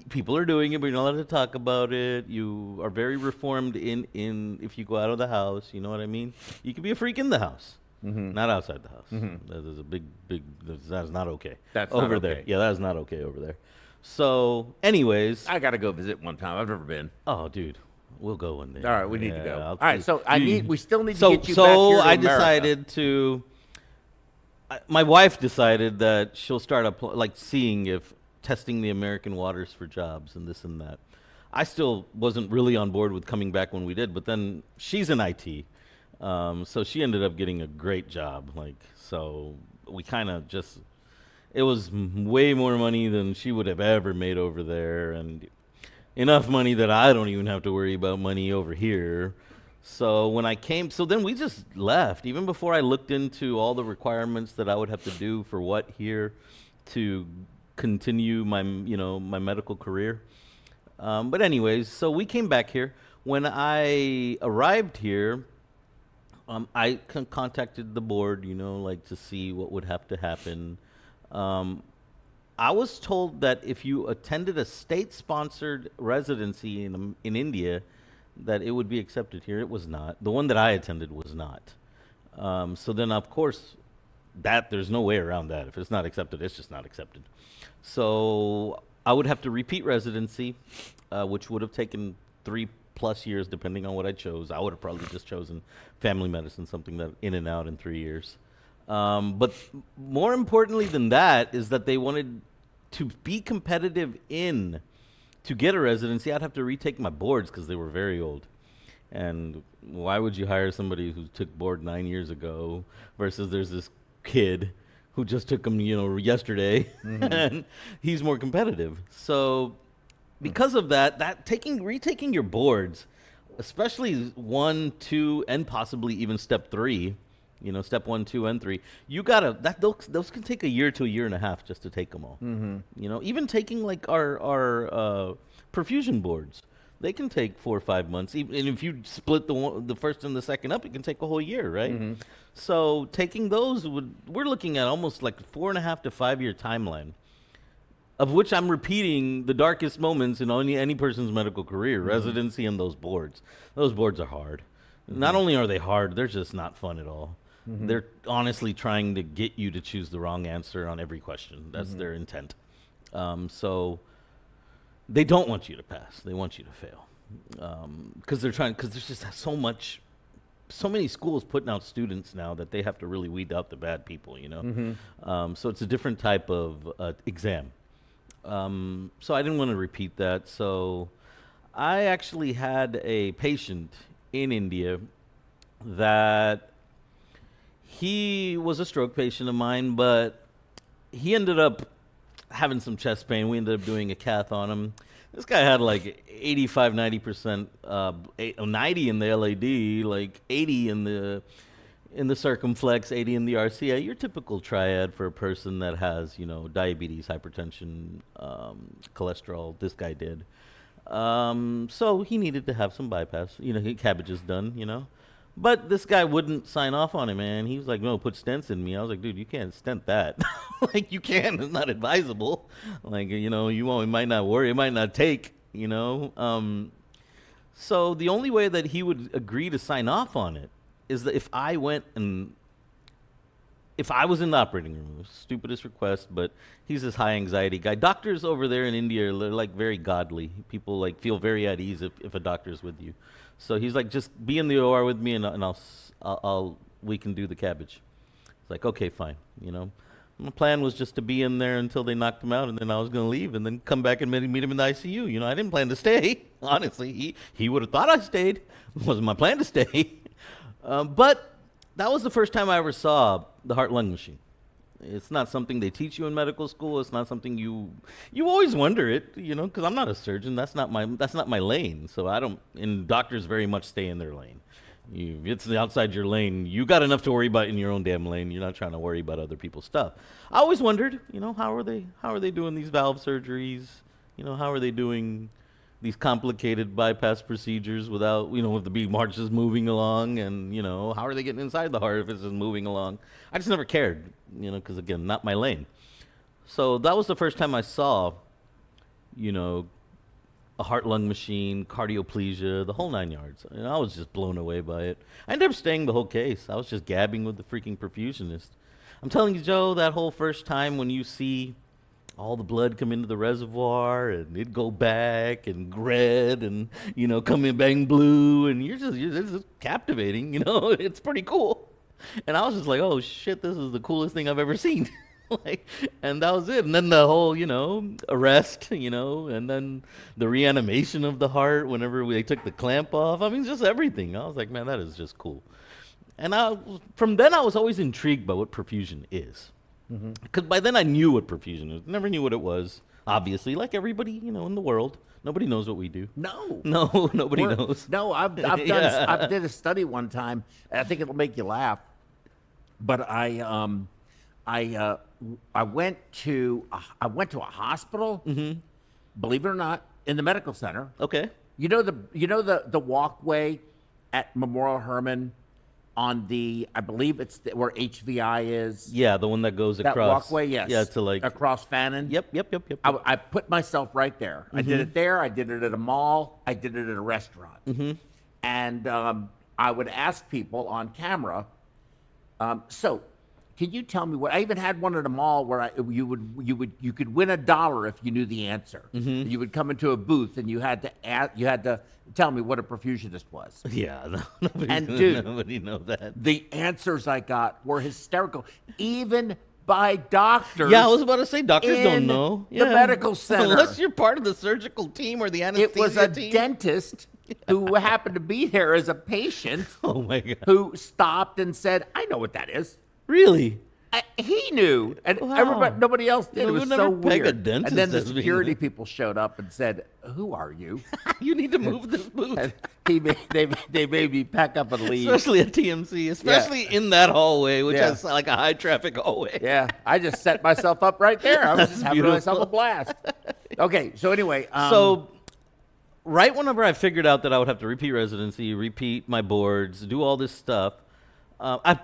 S2: People are doing it, but you're not allowed to talk about it. You are very reformed in if you go out of the house. You know what I mean? You can be a freak in the house, not outside the house. That is a big. That is not okay.
S1: That's not
S2: over there.
S1: okay.
S2: Yeah, that is not okay over there. So, anyways,
S1: I got to go visit one time. I've never been.
S2: oh, dude, we'll go one day.
S1: All right, we need to go.
S2: I'll
S1: All right, so we still need to
S2: so
S1: get you back here to
S2: I
S1: America.
S2: decided to. My wife decided that she'll start seeing if testing the American waters for jobs and this and that. I still wasn't really on board with coming back when we did, but then she's in IT, so she ended up getting a great job. So we kind of just. It was way more money than she would have ever made over there, and enough money that I don't even have to worry about money over here. So when I came, so then we just left. Even before I looked into all the requirements that I would have to do for what here to continue my medical career. But anyways, so we came back here. When I arrived here, I contacted the board, to see what would have to happen. I was told that if you attended a state-sponsored residency in India, that it would be accepted here. It was not. The one that I attended was not. So then, of course, there's no way around that. If it's not accepted, it's just not accepted. So I would have to repeat residency, which would have taken 3+ years, depending on what I chose. I would have probably just chosen family medicine, something that in and out in 3 years. But more importantly than that is that they wanted to be competitive to get a residency. I'd have to retake my boards because they were very old. And why would you hire somebody who took board 9 years ago versus there's this kid who just took them, yesterday, and he's more competitive. So because of that retaking your boards, especially 1, 2, and possibly even step 3, step 1, 2, and 3. You gotta those can take a year to a year and a half just to take them all. Even taking like our perfusion boards, they can take 4 or 5 months. And if you split the first and the second up, it can take a whole year, right? So taking those we're looking at almost like 4.5 to 5 year timeline, of which I'm repeating the darkest moments in any person's medical career, residency and those boards. Those boards are hard. Not only are they hard, they're just not fun at all. They're honestly trying to get you to choose the wrong answer on every question. That's their intent. So they don't want you to pass. They want you to fail. Because there's just so many schools putting out students now that they have to really weed out the bad people, So it's a different type of exam. So I didn't want to repeat that. So I actually had a patient in India that he was a stroke patient of mine, but he ended up having some chest pain. We ended up doing a cath on him. This guy had like 85, 90%, 90 in the LAD, like 80 in the circumflex, 80 in the RCA. Your typical triad for a person that has, diabetes, hypertension, cholesterol. This guy did. So he needed to have some bypass, cabbages done, But this guy wouldn't sign off on it, man. He was like, no, put stents in me. I was like, dude, you can't stent that. Like, you can. It's not advisable. Like, it might not work. It might not take, So the only way that he would agree to sign off on it is that if I went and if I was in the operating room, stupidest request, but he's this high anxiety guy. Doctors over there in India are like very godly. People like feel very at ease if a doctor's with you. So he's like, just be in the OR with me, and I'll we can do the cabbage. It's like, okay, fine. You know, my plan was just to be in there until they knocked him out, and then I was gonna leave, and then come back and meet him in the ICU. You know, I didn't plan to stay. Honestly, he would have thought I stayed. It wasn't my plan to stay. But that was the first time I ever saw the heart-lung machine. It's not something they teach you in medical school. It's not something you always wonder it, you know, because I'm not a surgeon. That's not my lane. So I don't. And doctors very much stay in their lane. It's outside your lane. You got enough to worry about in your own damn lane. You're not trying to worry about other people's stuff. I always wondered, you know, how are they doing these valve surgeries? You know, how are they doing these complicated bypass procedures without, you know, if the beat march is moving along, and, you know, how are they getting inside the heart if it's just moving along? I just never cared, you know, because, again, not my lane. So that was the first time I saw, you know, a heart-lung machine, cardioplegia, the whole 9 yards. And I was just blown away by it. I ended up staying the whole case. I was just gabbing with the freaking perfusionist. I'm telling you, Joe, that whole first time when you see all the blood come into the reservoir and it go back and red and, you know, coming back blue, and it's just captivating, you know. It's pretty cool. And I was just like, oh shit, this is the coolest thing I've ever seen. Like, and that was it. And then the whole, you know, arrest, you know, and then the reanimation of the heart whenever they took the clamp off. I mean, just everything. I was like, man, that is just cool. And from then I was always intrigued by what perfusion is. Because by then I knew what perfusion is. Never knew what it was, obviously, like everybody, you know, in the world. Nobody knows what we do.
S1: No,
S2: nobody knows.
S1: No, I did a study one time. And I think it'll make you laugh. But I went to a hospital. Believe it or not, in the medical center.
S2: Okay.
S1: You know the walkway at Memorial Hermann on the, I believe it's where HVI is.
S2: Yeah, the one that goes
S1: that
S2: across.
S1: Walkway, yes.
S2: Yeah, to like
S1: across Fannin.
S2: Yep.
S1: I put myself right there. I did it there. I did it at a mall. I did it at a restaurant. And I would ask people on camera. So, can you tell me what? I even had one at a mall where you could win $1 if you knew the answer. You would come into a booth and you had to tell me what a perfusionist was.
S2: Yeah, nobody know that.
S1: The answers I got were hysterical, even by doctors.
S2: Yeah, I was about to say doctors don't know.
S1: The medical center,
S2: unless you're part of the surgical team or the anesthesia team.
S1: It was a dentist who happened to be there as a patient.
S2: Oh my God!
S1: Who stopped and said, "I know what that is."
S2: Really?
S1: He knew, and
S2: Wow.
S1: nobody else did.
S2: You know,
S1: it was
S2: we'd
S1: so
S2: never peg
S1: weird.
S2: a dentist
S1: And then the
S2: as being
S1: security
S2: there.
S1: people showed up and said, "Who are you?"
S2: You need to move this booth.
S1: And they made me pack up and leave.
S2: Especially at TMC, especially in that hallway, which
S1: Yeah.
S2: has like a high traffic hallway.
S1: Yeah, I just set myself up right there. I was
S2: That's
S1: just having
S2: beautiful.
S1: myself a blast. Okay, so anyway,
S2: So, right whenever I figured out that I would have to repeat residency, repeat my boards, do all this stuff, I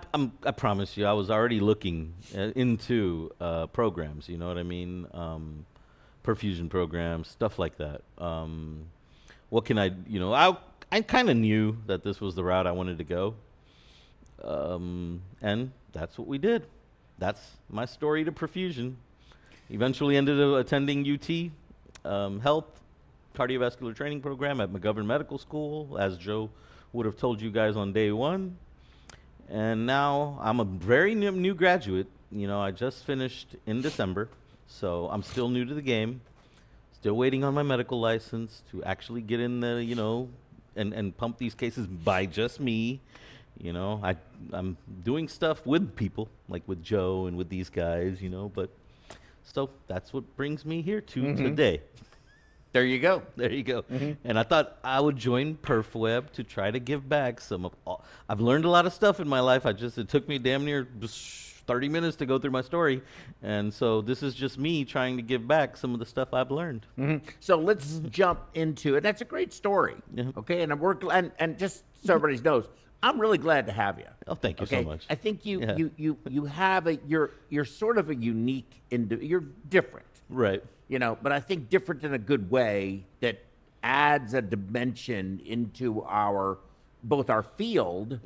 S2: promise you, I was already looking into programs. You know what I mean? Perfusion programs, stuff like that. What can I? You know, I kind of knew that this was the route I wanted to go, and that's what we did. That's my story to perfusion. Eventually ended up attending UT Health cardiovascular training program at McGovern Medical School, as Joe would have told you guys on day one. And now I'm a very new graduate. You know, I just finished in December, so I'm still new to the game. Still waiting on my medical license to actually get in the, you know, and pump these cases by just me. You know, I'm doing stuff with people, like with Joe and with these guys, you know, but so that's what brings me here to today.
S1: there you go.
S2: There you go. And I thought I would join PerfWeb to try to give back some of all. I've learned a lot of stuff in my life. It took me damn near 30 minutes to go through my story. And so this is just me trying to give back some of the stuff I've learned.
S1: So let's jump into it. That's a great story.
S2: Yeah.
S1: Okay, and just so everybody knows, I'm really glad to have you.
S2: Oh, thank you so much.
S1: I think you have you're sort of a unique you're different.
S2: Right.
S1: You know, but I think different in a good way that adds a dimension into both our field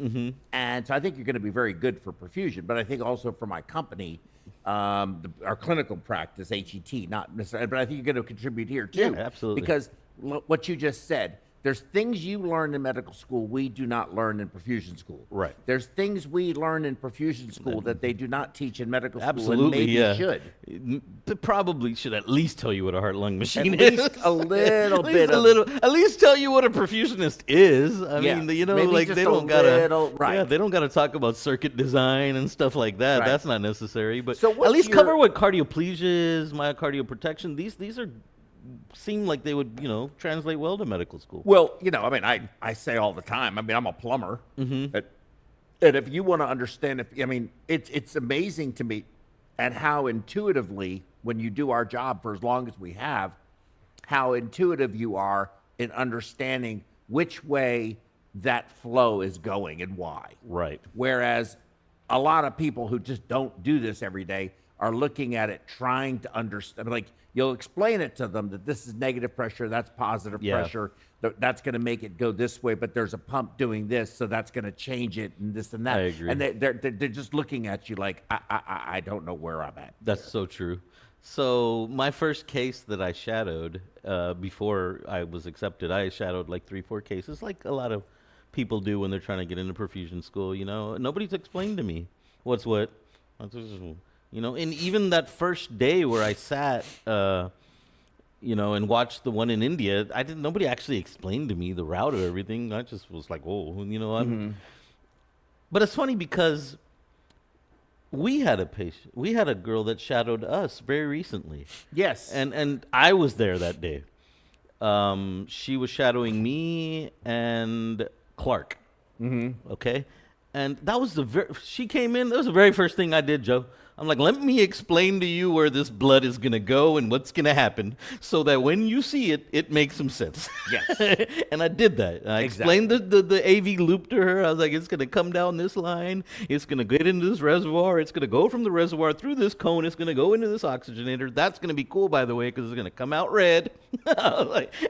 S1: and And so I think you're going to be very good for perfusion. But I think also for my company, our clinical practice, HET, not necessarily, but I think you're going to contribute here too.
S2: Yeah, absolutely.
S1: Because what you just said, there's things you learn in medical school we do not learn in perfusion school.
S2: Right.
S1: There's things we learn in perfusion school that they do not teach in medical school.
S2: Absolutely,
S1: and maybe
S2: yeah.
S1: should.
S2: They probably should at least tell you what a heart-lung machine
S1: At
S2: is.
S1: least a little bit
S2: At least tell you what a perfusionist is. I
S1: Yeah,
S2: mean, you know,
S1: maybe
S2: like
S1: just
S2: they
S1: a
S2: don't gotta,
S1: little- right.
S2: yeah, they don't gotta talk about circuit design and stuff like that.
S1: Right.
S2: That's not necessary. But
S1: So
S2: at
S1: what's
S2: least
S1: your-
S2: cover what cardioplegia is, myocardial protection. These are seem like they would, you know, translate well to medical school.
S1: Well, you know, I mean, I say all the time. I mean, I'm a plumber. And if you want to understand, it's amazing to me at how intuitively, when you do our job for as long as we have, how intuitive you are in understanding which way that flow is going and why.
S2: Right.
S1: Whereas a lot of people who just don't do this every day are looking at it trying to understand. Like, you'll explain it to them that this is negative pressure, that's positive
S2: Yeah.
S1: pressure, that's going to make it go this way, but there's a pump doing this, so that's going to change it and this and that.
S2: I agree.
S1: And they're just looking at you like, I don't know where I'm at.
S2: That's so true. So my first case that I shadowed before I was accepted, I shadowed like 3-4 cases, like a lot of people do when they're trying to get into perfusion school. You know, nobody's explained to me what's what. You know, and even that first day where I sat, you know, and watched the one in India, nobody actually explained to me the route of everything. I just was like, oh, you know. But it's funny because we had a girl that shadowed us very recently.
S1: Yes.
S2: And I was there that day. She was shadowing me and Clark. Okay. And that was she came in, that was the very first thing I did, Joe. I'm like, let me explain to you where this blood is going to go and what's going to happen so that when you see it, it makes some sense.
S1: Yes.
S2: And I did that. I explained the AV loop to her. I was like, it's going to come down this line. It's going to get into this reservoir. It's going to go from the reservoir through this cone. It's going to go into this oxygenator. That's going to be cool, by the way, because it's going to come out red.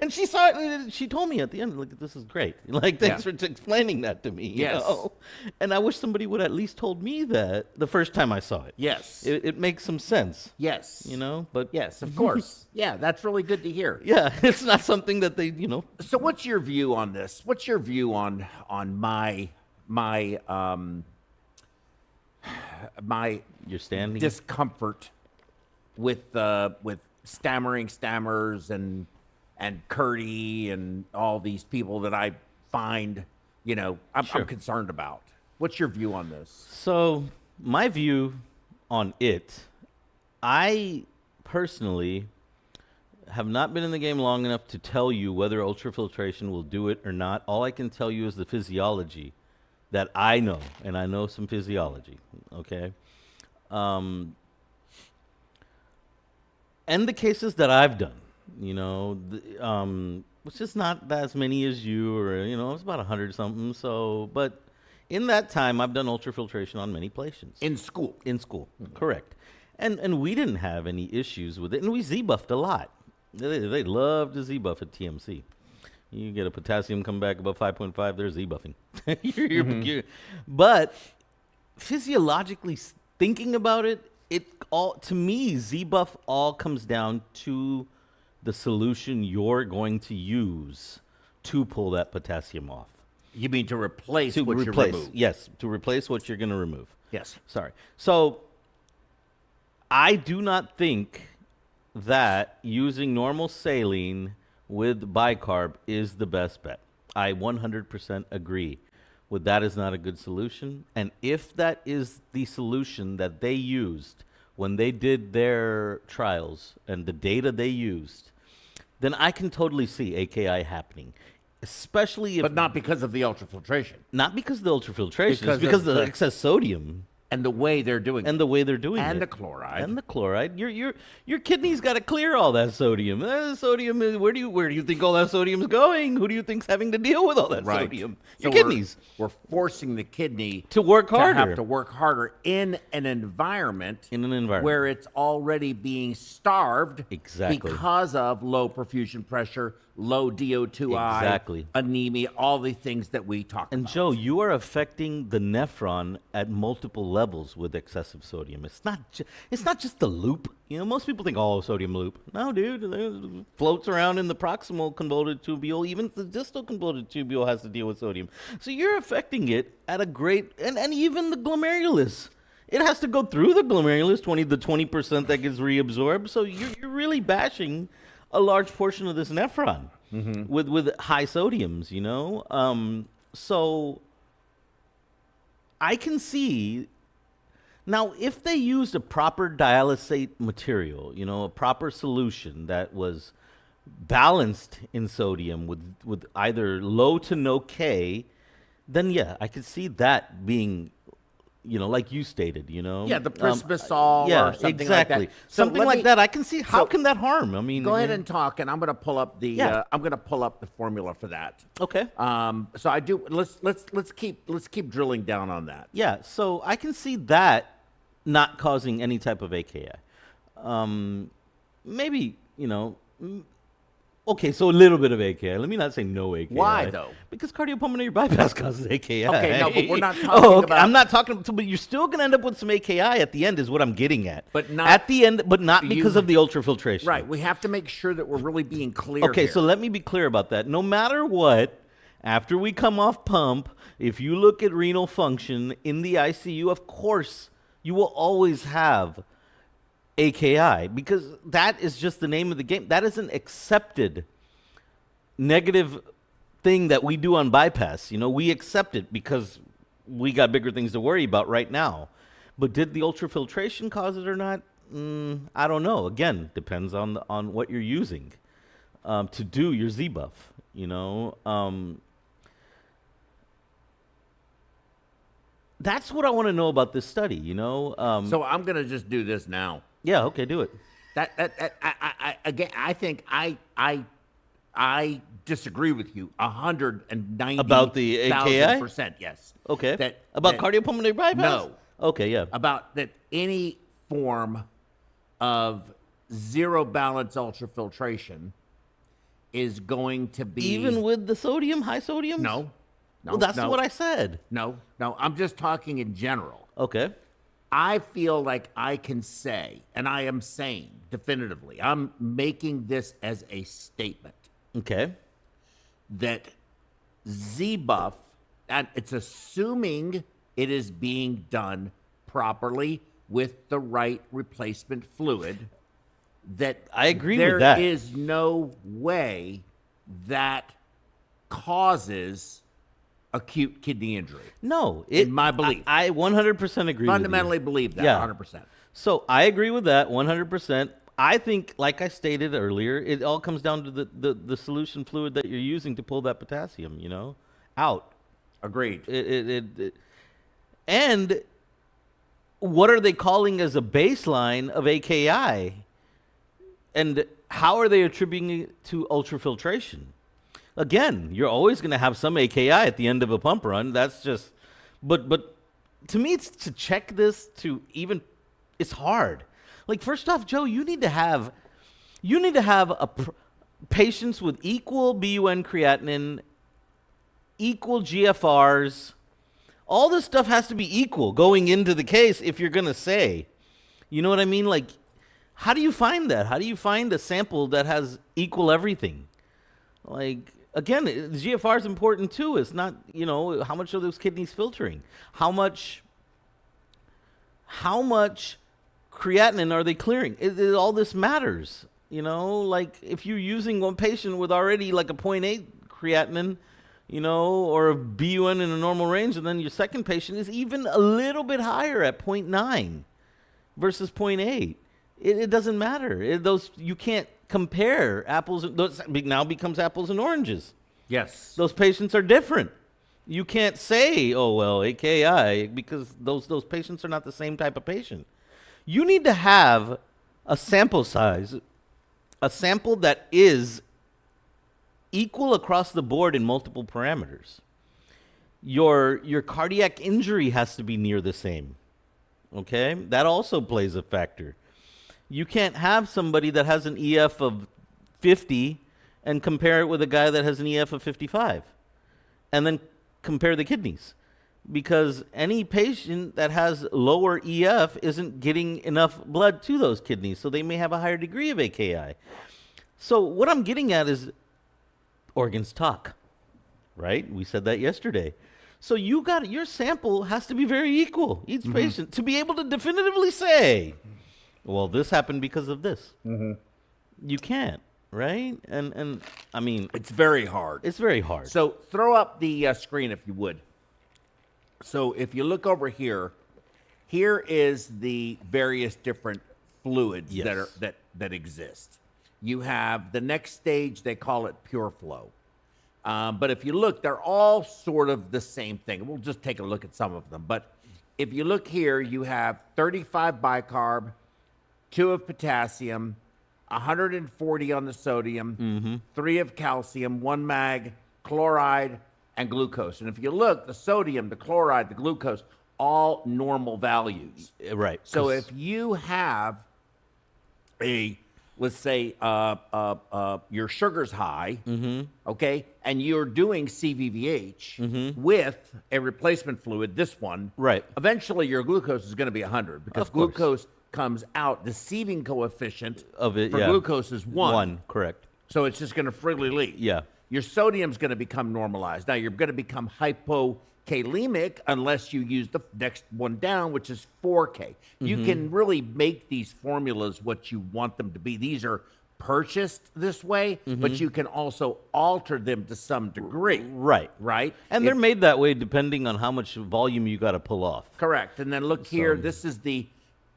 S2: And she saw it, and she told me at the end, like, this is great. Like, thanks for explaining that to me.
S1: Yes.
S2: You know? And I wish somebody would at least told me that the first time I saw it.
S1: Yes.
S2: It makes some sense.
S1: Yes.
S2: You know, but
S1: Yes, of course. Yeah, that's really good to hear.
S2: yeah, it's not something that they, you know.
S1: So what's your view on this? What's your view on my
S2: You're standing.
S1: discomfort with stammers and Curdy and all these people that I find, you know, I'm concerned about. What's your view on this?
S2: So my view on it, I personally have not been in the game long enough to tell you whether ultrafiltration will do it or not. All I can tell you is the physiology that I know, and I know some physiology, okay? And the cases that I've done, you know, which is not as many as you, or, you know, it's about 100 something, so, but in that time, I've done ultrafiltration on many patients.
S1: In school.
S2: In school, correct. And we didn't have any issues with it, and we Z-buffed a lot. They love to Z-buff at TMC. You get a potassium come back above 5.5, they're Z-buffing. But physiologically thinking about it, to me, Z-buff all comes down to the solution you're going to use to pull that potassium off.
S1: You mean to replace what you remove?
S2: Yes, to replace what you're going to remove.
S1: Yes.
S2: Sorry. So I do not think that using normal saline with bicarb is the best bet. I 100% agree with that is not a good solution. And if that is the solution that they used when they did their trials and the data they used, then I can totally see AKI happening. Especially if...
S1: But not because of the ultrafiltration.
S2: Not because of the ultrafiltration.
S1: Because
S2: it's because
S1: of
S2: of the
S1: the-
S2: excess sodium.
S1: And the way they're doing it.
S2: And the way they're doing it.
S1: And the chloride.
S2: And the chloride. Your kidneys got to clear all that sodium. Sodium is, where do you think all that sodium's going? Who do you think's having to deal with all that
S1: Right.
S2: sodium?
S1: So
S2: Your kidneys.
S1: We're forcing the kidney
S2: To work harder.
S1: To have to work harder in an environment where it's already being starved
S2: Exactly.
S1: because of low perfusion pressure, low DO2I,
S2: Exactly.
S1: anemia, all the things that we talk
S2: And
S1: about.
S2: Joe, you are affecting the nephron at multiple levels with excessive sodium. It's not just the loop. You know, most people think, oh, sodium loop. No, dude, it floats around in the proximal convoluted tubule. Even the distal convoluted tubule has to deal with sodium. So you're affecting it at a great, and even the glomerulus. It has to go through the glomerulus, the 20% that gets reabsorbed. So you're really bashing a large portion of this nephron with high sodiums, you know? So I can see, now if they used a proper dialysate material, you know, a proper solution that was balanced in sodium with either low to no K, then yeah, I could see that being, you know, like you stated, you know?
S1: Yeah, the Prisbisol
S2: yeah,
S1: or something
S2: exactly.
S1: like that.
S2: Something like that. I can see, how can that harm? I mean,
S1: Go ahead and talk, and I'm going to pull up the
S2: Yeah.
S1: I'm going to pull up the formula for that.
S2: Okay.
S1: So I do. Let's keep drilling down on that.
S2: Yeah, so I can see that not causing any type of AKI. Maybe, you know, okay, so a little bit of AKI. Let me not say no AKI.
S1: Why, though?
S2: Because cardiopulmonary bypass causes AKI.
S1: Okay, no, but we're not talking about-
S2: I'm not talking, but you're still going to end up with some AKI at the end is what I'm getting at.
S1: But not-
S2: at the end, but not because
S1: You-
S2: of the ultrafiltration.
S1: Right. We have to make sure that we're really being clear.
S2: Okay,
S1: here.
S2: so let me be clear about that. No matter what, after we come off pump, if you look at renal function in the ICU, of course, you will always have AKI because that is just the name of the game. That is an accepted negative thing that we do on bypass. You know, we accept it because we got bigger things to worry about right now. But did the ultrafiltration cause it or not? I don't know. Again, depends on what you're using to do your Z-buff, you know. That's what I want to know about this study, you know.
S1: So I'm going to just do this now.
S2: Yeah, okay, do it.
S1: Again, I think I disagree with you 190
S2: About the AKI?
S1: %. Yes.
S2: Okay. About cardiopulmonary bypass?
S1: No.
S2: Okay, yeah.
S1: About that any form of zero balance ultrafiltration is going to be
S2: Even with the sodium, high sodium?
S1: no.
S2: Well, that's what I said.
S1: No. I'm just talking in general.
S2: Okay.
S1: I feel like I can say, and I am saying definitively, I'm making this as a statement
S2: Okay.
S1: that Z-buff, and it's assuming it is being done properly with the right replacement fluid, that
S2: I agree with that.
S1: there is no way that causes acute kidney injury.
S2: No,
S1: In my belief.
S2: I 100% agree.
S1: Fundamentally
S2: with
S1: believe that,
S2: Yeah.
S1: 100%.
S2: you. So I agree with that 100%. I think, like I stated earlier, it all comes down to the solution fluid that you're using to pull that potassium, you know, out.
S1: Agreed.
S2: And what are they calling as a baseline of AKI? And how are they attributing it to ultrafiltration? Again, you're always going to have some AKI at the end of a pump run. That's just, but to me, it's to check this to even, it's hard. Like, first off, Joe, you need to have patients with equal BUN creatinine, equal GFRs. All this stuff has to be equal going into the case if you're going to say, you know what I mean? Like, how do you find that? How do you find a sample that has equal everything? Like, again, the GFR is important too. It's not, you know, how much are those kidneys filtering? How much creatinine are they clearing? All this matters, you know? Like, if you're using one patient with already like a 0.8 creatinine, you know, or a BUN in a normal range, and then your second patient is even a little bit higher at 0.9 versus 0.8. It doesn't matter. You can't compare apples. Those now becomes apples and oranges.
S1: Yes.
S2: Those patients are different. You can't say, oh, well, AKI, because those patients are not the same type of patient. You need to have a sample size, a sample that is equal across the board in multiple parameters. Your cardiac injury has to be near the same. Okay? That also plays a factor. You can't have somebody that has an EF of 50 and compare it with a guy that has an EF of 55, and then compare the kidneys. Because any patient that has lower EF isn't getting enough blood to those kidneys, so they may have a higher degree of AKI. So what I'm getting at is organs talk, right? We said that yesterday. So your sample has to be very equal, each patient, to be able to definitively say, well, this happened because of this. You can't, right? And I mean,
S1: It's very hard.
S2: it's very hard.
S1: So throw up the screen if you would. So if you look over here, here is the various different fluids
S2: Yes.
S1: that exist. You have the next stage, they call it pure flow. But if you look, they're all sort of the same thing. We'll just take a look at some of them. But if you look here, you have 35 bicarb, 2 of potassium, 140 on the sodium, 3 of calcium, 1 mag, chloride, and glucose. And if you look, the sodium, the chloride, the glucose, all normal values.
S2: Right.
S1: So
S2: 'cause-
S1: if you have let's say, your sugar's high, okay, and you're doing CVVH with a replacement fluid, this one,
S2: Right.
S1: eventually your glucose is going to be 100 because
S2: Of course.
S1: glucose comes out. The sieving coefficient
S2: Of it,
S1: for
S2: yeah.
S1: glucose is 1.
S2: 1, correct.
S1: So it's just going to freely leak.
S2: Yeah.
S1: Your sodium's going to become normalized. Now you're going to become hypokalemic unless you use the next one down, which is 4K. You can really make these formulas what you want them to be. These are purchased this way, but you can also alter them to some degree.
S2: Right.
S1: Right?
S2: And they're made that way depending on how much volume you got to pull off.
S1: Correct. And then look here. This is the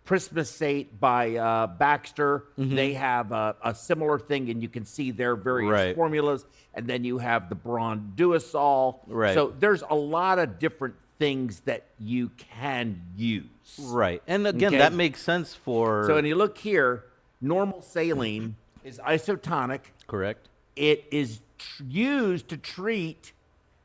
S1: Prismasate by Baxter. They have a similar thing, and you can see their various
S2: Right.
S1: formulas. And then you have the Bronduasol.
S2: Right.
S1: So there's a lot of different things that you can use.
S2: Right. And again,
S1: Okay.
S2: that makes sense for...
S1: So when you look here, normal saline is isotonic.
S2: Correct.
S1: It is used to treat,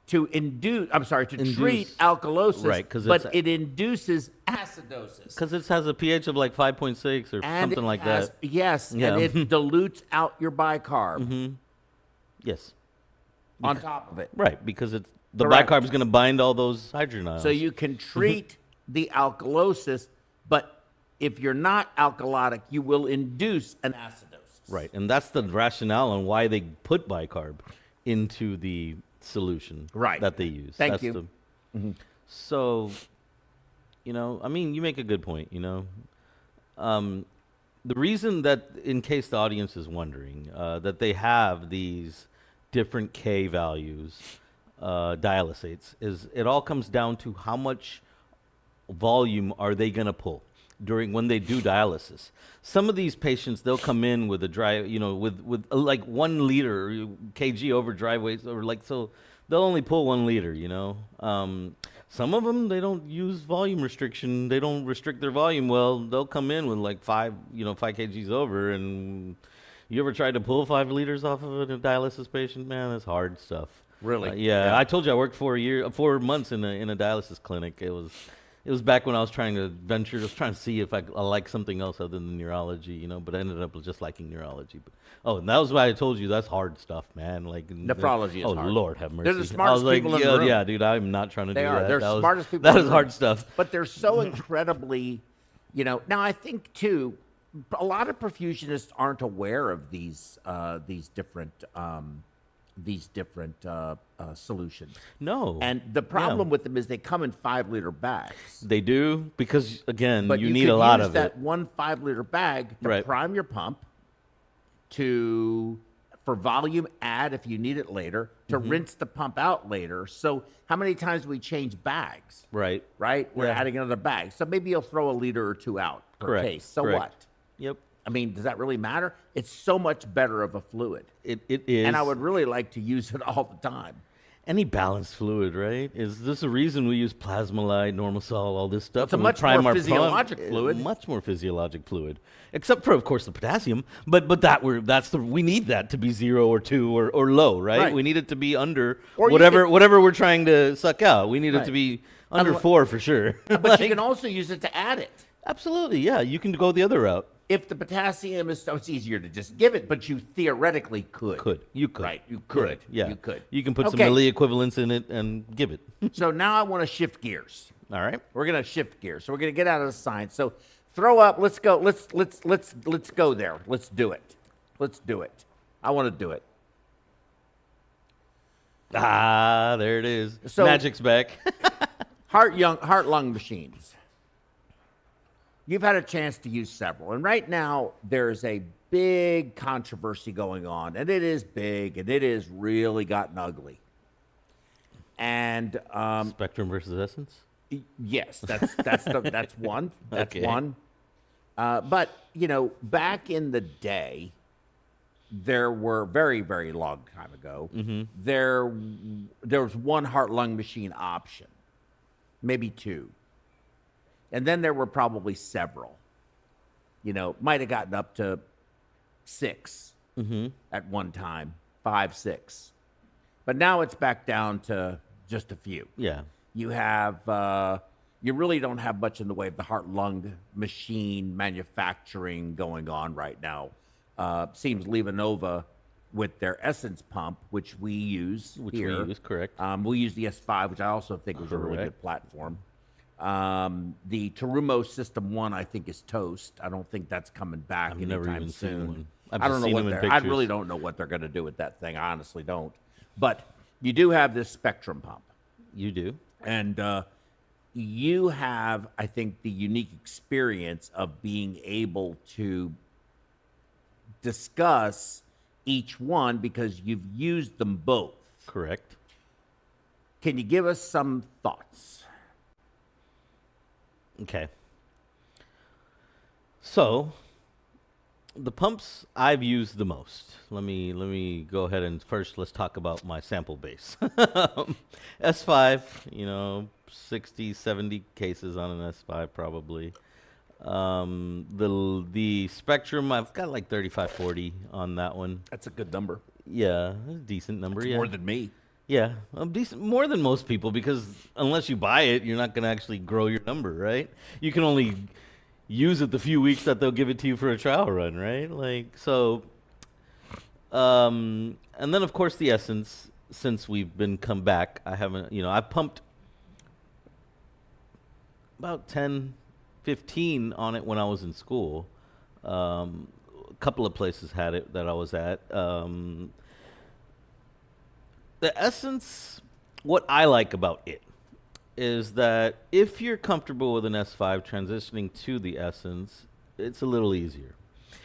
S1: to induce
S2: Induce.
S1: alkalosis,
S2: Right, 'cause
S1: but
S2: it's-
S1: it induces acidosis.
S2: Because it has a pH of like 5.6 or
S1: And
S2: something
S1: it
S2: like
S1: has-
S2: that.
S1: Yes,
S2: Yeah.
S1: and it dilutes out your bicarb
S2: Yes.
S1: on top of it.
S2: Right, because it's the
S1: Correct.
S2: bicarb is going to bind all those hydrogen ions.
S1: So you can treat the alkalosis, but if you're not alkalotic, you will induce an acidosis.
S2: Right, and that's the rationale on why they put bicarb into the solution
S1: Right.
S2: that they use.
S1: Thank
S2: That's
S1: you.
S2: So, I mean, you make a good point, The reason that, in case the audience is wondering, that they have these different K values, dialysates, is it all comes down to how much volume are they going to pull when they do dialysis. Some of these patients, they'll come in with a dry, with like 1 liter kg over dry weights, or like, so they'll only pull 1 liter, Some of them, they don't use volume restriction. They don't restrict their volume well. They'll come in with like 5 kgs over. And you ever tried to pull 5 liters off of a dialysis patient? Man, that's hard stuff.
S1: Really?
S2: Yeah. I told you I worked for 4 months in a dialysis clinic. It was back when I was trying to venture, just trying to see if I like something else other than neurology, but I ended up just liking neurology. And that was why I told you that's hard stuff, man. Like
S1: Nephrology is hard.
S2: Oh, Lord have mercy.
S1: They're the smartest
S2: I was
S1: people
S2: like,
S1: in the room.
S2: Yeah, dude, I'm not trying to
S1: They
S2: do
S1: are.
S2: that.
S1: They're
S2: That was-
S1: smartest people
S2: That
S1: in
S2: is
S1: the
S2: hard
S1: room.
S2: stuff.
S1: But they're so incredibly, now I think too, a lot of perfusionists aren't aware of these different solutions.
S2: No.
S1: And the problem with them is they come in 5-liter bags.
S2: They do, because, again,
S1: But
S2: you
S1: you
S2: need
S1: could
S2: a lot
S1: use
S2: of
S1: that
S2: it.
S1: 1 5-liter bag to
S2: Right.
S1: prime your pump, for volume add if you need it later, to rinse the pump out later. So how many times do we change bags?
S2: Right.
S1: Right? We're
S2: Yeah.
S1: adding another bag. So maybe you'll throw a liter or 2 out per
S2: Correct.
S1: case. So
S2: Correct.
S1: what?
S2: Yep.
S1: I mean, does that really matter? It's so much better of a fluid.
S2: It is.
S1: And I would really like to use it all the time.
S2: Any balanced fluid, right? Is this a reason we use Plasmolite, Normasol, all this stuff?
S1: It's a
S2: when we
S1: much
S2: prime
S1: more
S2: our
S1: physiologic
S2: pump?
S1: fluid.
S2: Much more physiologic fluid, except for, of course, the potassium. But we need that to be 0 or 2 or low, right?
S1: Right.
S2: We need it to be under
S1: Or you
S2: whatever we're trying to suck out. We need it to
S1: Right.
S2: be under
S1: Unli-
S2: 4 for sure.
S1: But you can also use it to add it.
S2: Absolutely, yeah. You can go the other route.
S1: If the potassium is, so it's easier to just give it, but you theoretically could.
S2: You could.
S1: Right, you could.
S2: Right, yeah.
S1: You could.
S2: You can put some
S1: Okay.
S2: milli equivalents in it and give it.
S1: So now I want to shift gears.
S2: All right.
S1: We're gonna shift gears. So we're gonna get out of the science. So throw up. Let's go. Let's go there. Let's do it. Let's do it. I want to do it.
S2: Ah, there it is.
S1: So-
S2: Magic's back.
S1: Heart lung machines. You've had a chance to use several, and right now there's a big controversy going on, and it is big, and it is really gotten ugly. And
S2: Spectrum versus Essence.
S1: yes, that's one. That's
S2: Okay.
S1: one. But you know, back in the day, there were very, very long time ago. There was one heart lung machine option, maybe two, and then there were probably several. You know, might have gotten up to 6 at one time, 5, 6, but now it's back down to just a few.
S2: Yeah.
S1: You have, you really don't have much in the way of the heart lung machine manufacturing going on right now. Seems LivaNova with their Essence pump, which we use
S2: Which
S1: here.
S2: we use, correct.
S1: We use the S5, which I also think was a really
S2: Correct.
S1: good platform. The Terumo System 1, I think, is toast. I don't think that's coming back
S2: I've
S1: anytime
S2: never even seen
S1: soon.
S2: one. I've
S1: I
S2: just
S1: don't know
S2: seen
S1: what
S2: them in
S1: they're. I
S2: pictures.
S1: really don't know what they're going to do with that thing. I honestly don't. But you do have this Spectrum pump.
S2: You do.
S1: And you have, I think, the unique experience of being able to discuss each one because you've used them both.
S2: Correct.
S1: Can you give us some thoughts?
S2: Okay. So, the pumps I've used the most. Let me go ahead and first let's talk about my sample base. S5, you know, 60, 70 cases on an S5 probably. The Spectrum, I've got like 35, 40 on that one.
S1: That's a good number.
S2: Yeah, a decent number.
S1: It's
S2: Yeah.
S1: more than me.
S2: Yeah, decent, more than most people because unless you buy it, you're not going to actually grow your number, right? You can only use it the few weeks that they'll give it to you for a trial run, right? Like, so, and then of course the Essence, since we've been come back, I haven't, you know, I pumped about 10, 15 on it when I was in school. A couple of places had it that I was at. The Essence, what I like about it is that if you're comfortable with an S5 transitioning to the Essence, it's a little easier.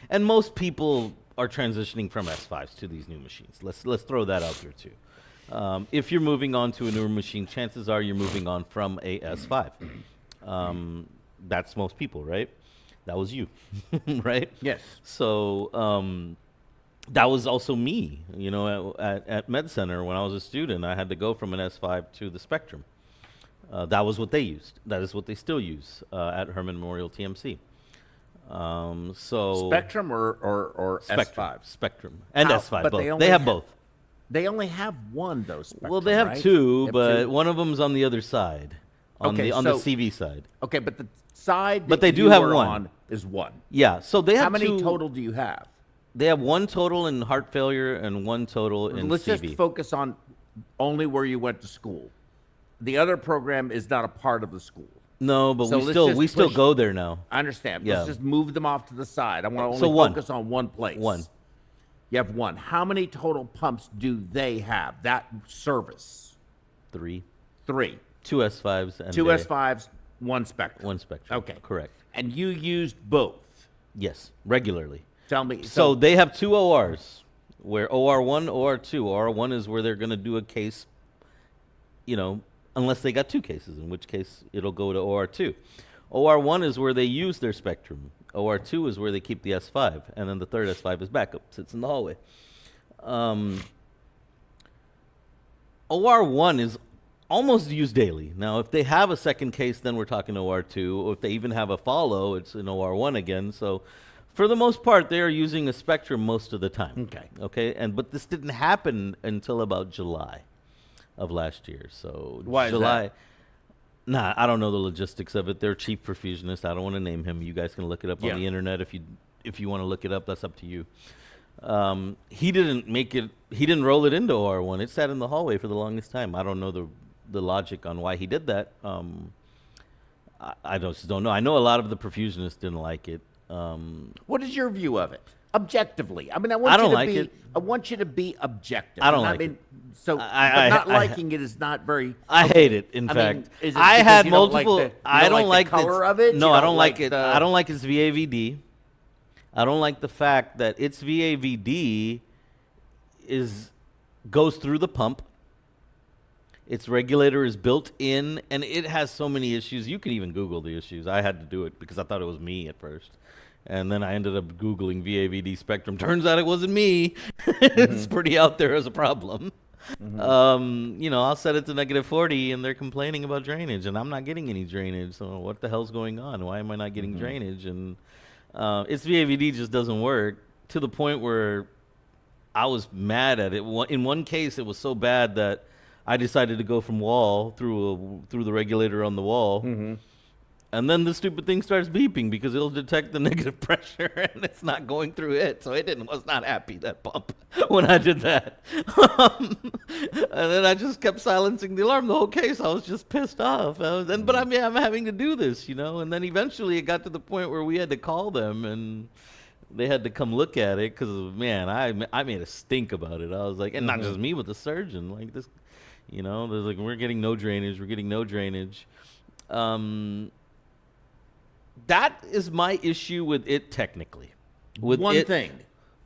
S2: And most people are transitioning from S5s to these new machines. Let's throw that out there too. If you're moving on to a newer machine, chances are you're moving on from a S5. That's most people, right? That was you, right?
S1: Yes.
S2: So that was also me, you know, at Med Center when I was a student. I had to go from an S5 to the Spectrum. That was what they used. That is what they still use at Herman Memorial TMC. So
S1: Spectrum or
S2: Spectrum,
S1: S5?
S2: Spectrum, and
S1: How-
S2: S5
S1: but
S2: both.
S1: they
S2: They,
S1: only
S2: have
S1: ha-
S2: both.
S1: They only have one, though, Spectrum,
S2: Well, they have
S1: right?
S2: two,
S1: They have
S2: but
S1: two?
S2: one of them's on the other side, on
S1: Okay,
S2: the
S1: so-
S2: CV side.
S1: Okay, but the side
S2: But
S1: that
S2: they do
S1: you
S2: have
S1: were
S2: one.
S1: on is one.
S2: Yeah, so they have
S1: How many
S2: two,
S1: total do you have?
S2: They have one total in heart failure and one total in
S1: Let's
S2: CV.
S1: just focus on only where you went to school. The other program is not a part of the school.
S2: No, but
S1: So
S2: we
S1: let's
S2: still
S1: just
S2: still
S1: push-
S2: go there now.
S1: I understand.
S2: Yeah.
S1: Let's just move them off to the side. I want to
S2: So
S1: only
S2: one.
S1: focus on one place.
S2: One.
S1: You have one. How many total pumps do they have? That service?
S2: 3,
S1: 3.
S2: 2 S5s and
S1: 2
S2: a-
S1: S5s, 1 Spectrum.
S2: 1 Spectrum.
S1: Okay.
S2: Correct.
S1: And you used both.
S2: Yes, regularly.
S1: Tell me.
S2: So they have 2 ORs, where OR1, OR2. OR1 is where they're going to do a case, you know, unless they got 2 cases, in which case it'll go to OR2. OR1 is where they use their Spectrum. OR2 is where they keep the S5, and then the third S5 is backup, sits in the hallway. OR1 is almost used daily. Now, if they have a second case, then we're talking OR2. Or if they even have a follow, it's an OR1 again. So for the most part, they are using a Spectrum most of the time.
S1: Okay.
S2: Okay. But this didn't happen until about July of last year. So
S1: Why is
S2: July.
S1: that?
S2: Nah, I don't know the logistics of it. Their chief perfusionist, I don't want to name him. You guys can look it up
S1: Yeah.
S2: on the internet if you if you want to look it up, that's up to you. He didn't make it. He didn't roll it into R1. It sat in the hallway for the longest time. I don't know the logic on why he did that. I just don't know. I know a lot of the perfusionists didn't like it.
S1: What is your view of it? Objectively. I mean, I
S2: don't like it.
S1: I want you to be objective.
S2: I don't like it.
S1: So, but not liking it is not very.
S2: I hate it. In
S1: I
S2: fact,
S1: mean, is it
S2: I
S1: because
S2: had
S1: you don't
S2: multiple.
S1: Like
S2: I don't like
S1: the color of it.
S2: No,
S1: You
S2: I don't like it.
S1: the-
S2: I don't like its VAVD. I don't like the fact that its VAVD goes through the pump. Its regulator is built in, and it has so many issues. You can even Google the issues. I had to do it because I thought it was me at first. And then I ended up Googling VAVD spectrum. Turns out it wasn't me. It's pretty out there as a problem. I'll set it to -40, and they're complaining about drainage, and I'm not getting any drainage. So what the hell's going on? Why am I not getting drainage? And its VAVD just doesn't work, to the point where I was mad at it. In one case, it was so bad that I decided to go from wall through the regulator on the wall. And then the stupid thing starts beeping because it'll detect the negative pressure and it's not going through it. So it was not happy, that pump, when I did that. And then I just kept silencing the alarm the whole case. I was just pissed off. But I'm having to do this, And then eventually it got to the point where we had to call them and they had to come look at it because, man, I made a stink about it. I was like, and not just me, but the surgeon. Like this, they're like, we're getting no drainage. We're getting no drainage. That is my issue with it technically. With
S1: one thing.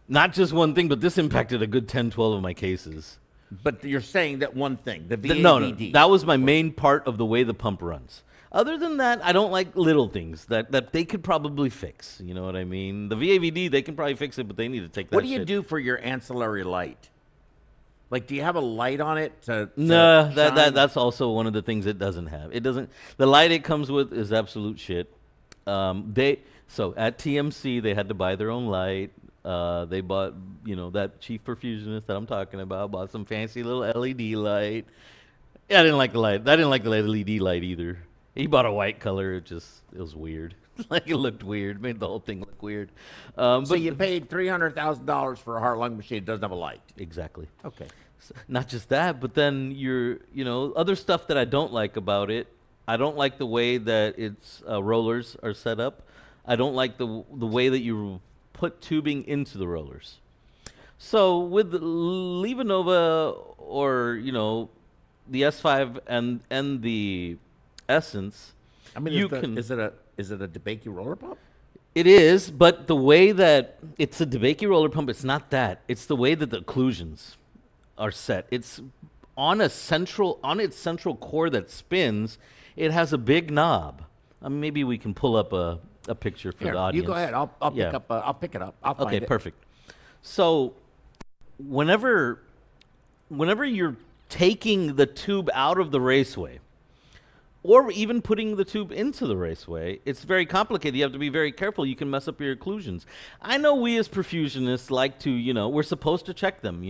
S2: Not just one thing, but this impacted a good 10, 12 of my cases.
S1: But you're saying that one thing, the VAVD.
S2: No, that was my main part of the way the pump runs. Other than that, I don't like little things that they could probably fix. You know what I mean? The VAVD, they can probably fix it, but they need to take that
S1: What do you
S2: shit.
S1: do for your ancillary light? Like, do you have a light on it to
S2: No,
S1: shine?
S2: that's also one of the things it doesn't have. It doesn't. The light it comes with is absolute shit. So at TMC they had to buy their own light. They bought, that chief perfusionist that I'm talking about bought some fancy little LED light. Yeah, I didn't like the light. I didn't like the LED light either. He bought a white color. It was weird. Like, it looked weird. Made the whole thing look weird.
S1: So you paid $300,000 for a heart-lung machine. It doesn't have a light.
S2: Exactly.
S1: Okay.
S2: So, not just that, but then other stuff that I don't like about it. I don't like the way that its rollers are set up. I don't like the way that you put tubing into the rollers. So with the Levanova or the S5 and the Essence,
S1: I mean, is it a DeBakey roller pump?
S2: It is, but the way that it's a DeBakey roller pump, it's not that. It's the way that the occlusions are set. It's on its central core that spins. It has a big knob. Maybe we can pull up a picture for the audience.
S1: You go ahead. I'll pick it up. I'll find it.
S2: Okay, perfect. So whenever you're taking the tube out of the raceway, or even putting the tube into the raceway, it's very complicated. You have to be very careful. You can mess up your occlusions. I know we as perfusionists like to, we're supposed to check them,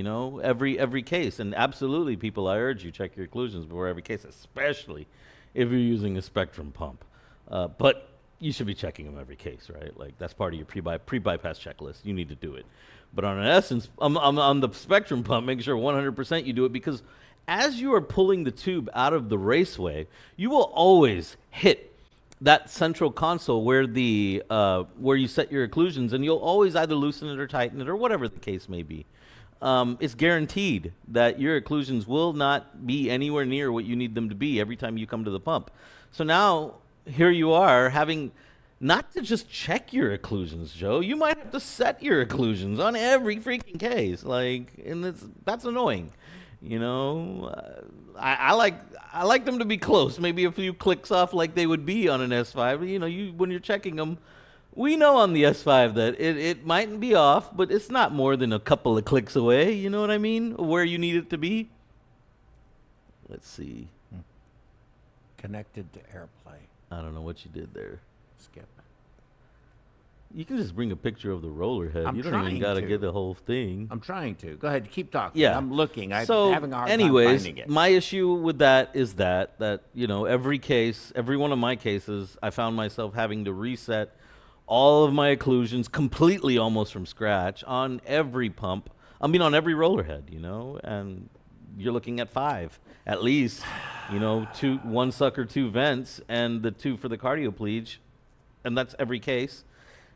S2: every case. And absolutely, people, I urge you, check your occlusions before every case, especially if you're using a Spectrum pump. But you should be checking them every case, right? Like, that's part of your pre-bypass checklist. You need to do it. But on an Essence, on the Spectrum pump, make sure 100% you do it, because as you are pulling the tube out of the raceway, you will always hit that central console where where you set your occlusions, and you'll always either loosen it or tighten it or whatever the case may be. It's guaranteed that your occlusions will not be anywhere near what you need them to be every time you come to the pump. So now here you are having not to just check your occlusions, Joe. You might have to set your occlusions on every freaking case, and that's annoying. I like them to be close, maybe a few clicks off like they would be on an S5. When you're checking them, we know on the S5 that it might be off, but it's not more than a couple of clicks away, you know what I mean, where you need it to be. Let's see.
S1: Connected to AirPlay.
S2: I don't know what you did there.
S1: Skip.
S2: You can just bring a picture of the roller head.
S1: I'm
S2: You don't even got to
S1: trying
S2: get
S1: to.
S2: the whole thing.
S1: I'm trying to. Go ahead. Keep talking.
S2: Yeah.
S1: I'm looking. I'm
S2: So,
S1: having a hard
S2: anyways,
S1: time finding it.
S2: my issue with that is that every one of my cases, I found myself having to reset all of my occlusions completely almost from scratch on every pump. I mean, on every roller head, you know, and you're looking at 5 at least, you know, 1 sucker, 2 vents, and the 2 for the cardioplegia, and that's every case.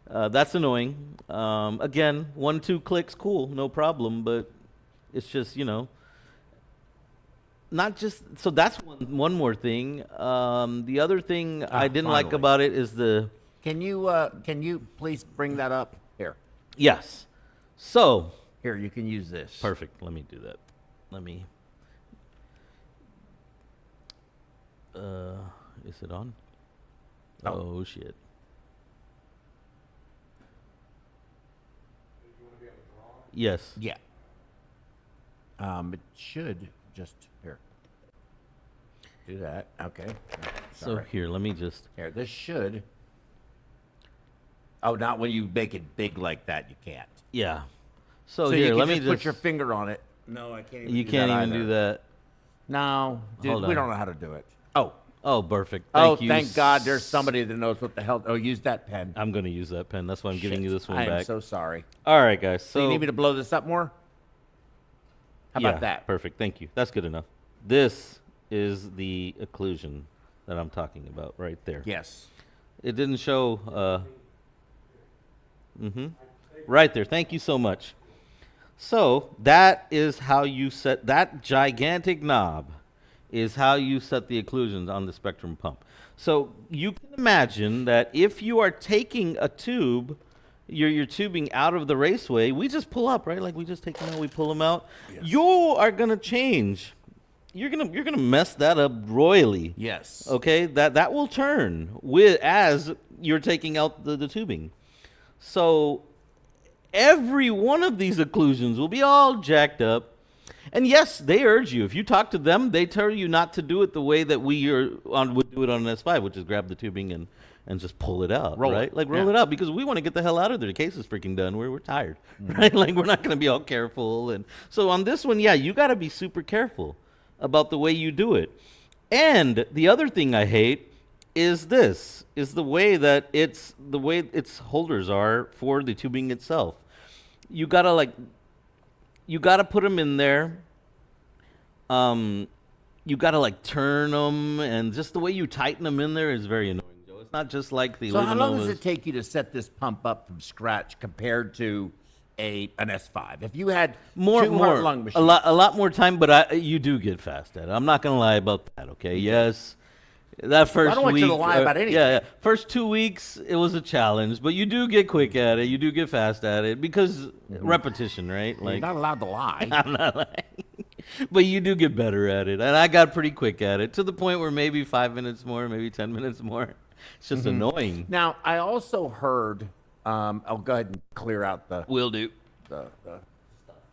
S2: That's annoying. Again, 1-2 clicks, cool, no problem, but it's just, you know, not just, so that's one more thing. The other thing I didn't like
S1: finally.
S2: about it is the...
S1: Can you please bring that up? Here.
S2: Yes. So...
S1: Here, you can use this.
S2: Perfect. Let me do that. Let me... is it on? Oh, shit. Yes.
S1: Yeah. It should just here. Do that. Okay.
S2: So here, let me just...
S1: Here, this should. Oh, not when you make it big like that. You can't.
S2: Yeah. So
S1: you
S2: here,
S1: can
S2: let me
S1: just
S2: just
S1: put your finger on it. No, I can't.
S2: You can't even do that.
S1: No, dude,
S2: Hold
S1: we
S2: on.
S1: don't know how to do it. Oh.
S2: Oh, perfect.
S1: Thank God there's somebody that knows what the hell. Oh, use that pen.
S2: I'm going to use that pen. That's why I'm giving you this one
S1: I
S2: back.
S1: am so sorry.
S2: All right, guys.
S1: So you need me to blow this up more? How about that?
S2: Perfect. Thank you. That's good enough. This is the occlusion that I'm talking about right there.
S1: Yes.
S2: It didn't show. Right there. Thank you so much. So that is how you set that gigantic knob. Is how you set the occlusions on the Spectrum pump. So you can imagine that if you are taking a tube, you're tubing out of the raceway, we just pull up, right? Like we just take them out, we pull them out. Yes. You are gonna change. You're gonna mess that up royally.
S1: Yes.
S2: Okay, that will turn as you're taking out the tubing. So every one of these occlusions will be all jacked up. And yes, they urge you. If you talk to them, they tell you not to do it the way that would do it on an S5, which is grab the tubing and just pull it out,
S1: roll
S2: right?
S1: It.
S2: Like roll it out because we want to get the hell out of there. The case is freaking done. We're tired, right? Like we're not going to be all careful. And so on this one, yeah, you got to be super careful about the way you do it. And the other thing I hate is the way its holders are for the tubing itself. You got to put them in there. You got to turn them, and just the way you tighten them in there is very annoying, Joe. It's not just like the.
S1: So how long does it take you to set this pump up from scratch compared to an S5? If you had two heart-lung machines,
S2: a lot more time, but you do get fast at it. I'm not gonna lie about that. Okay, yes. That first week,
S1: I don't want you to lie about anything.
S2: Yeah. First 2 weeks, it was a challenge, but you do get quick at it. You do get fast at it because repetition, right?
S1: You're not allowed to lie.
S2: I'm not lying. But you do get better at it. And I got pretty quick at it to the point where maybe 5 minutes more, maybe 10 minutes more. It's just annoying.
S1: Now, I also heard, I'll go ahead and clear out the...
S2: Will do.
S1: The stuff.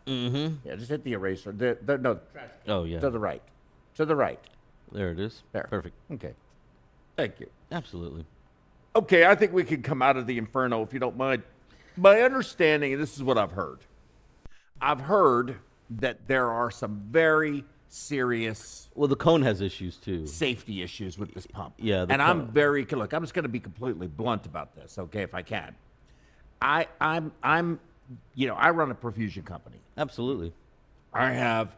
S1: Yeah, just hit the eraser. No, the trash can.
S2: Oh, yeah.
S1: To the right. To the right.
S2: There it is.
S1: There.
S2: Perfect.
S1: Okay. Thank you.
S2: Absolutely.
S1: Okay, I think we can come out of the Inferno if you don't mind. My understanding, and this is what I've heard that there are some very serious
S2: the cone has issues too.
S1: Safety issues with this pump.
S2: Yeah,
S1: and I'm look, I'm just going to be completely blunt about this, okay, if I can. I'm I run a perfusion company.
S2: Absolutely.
S1: I have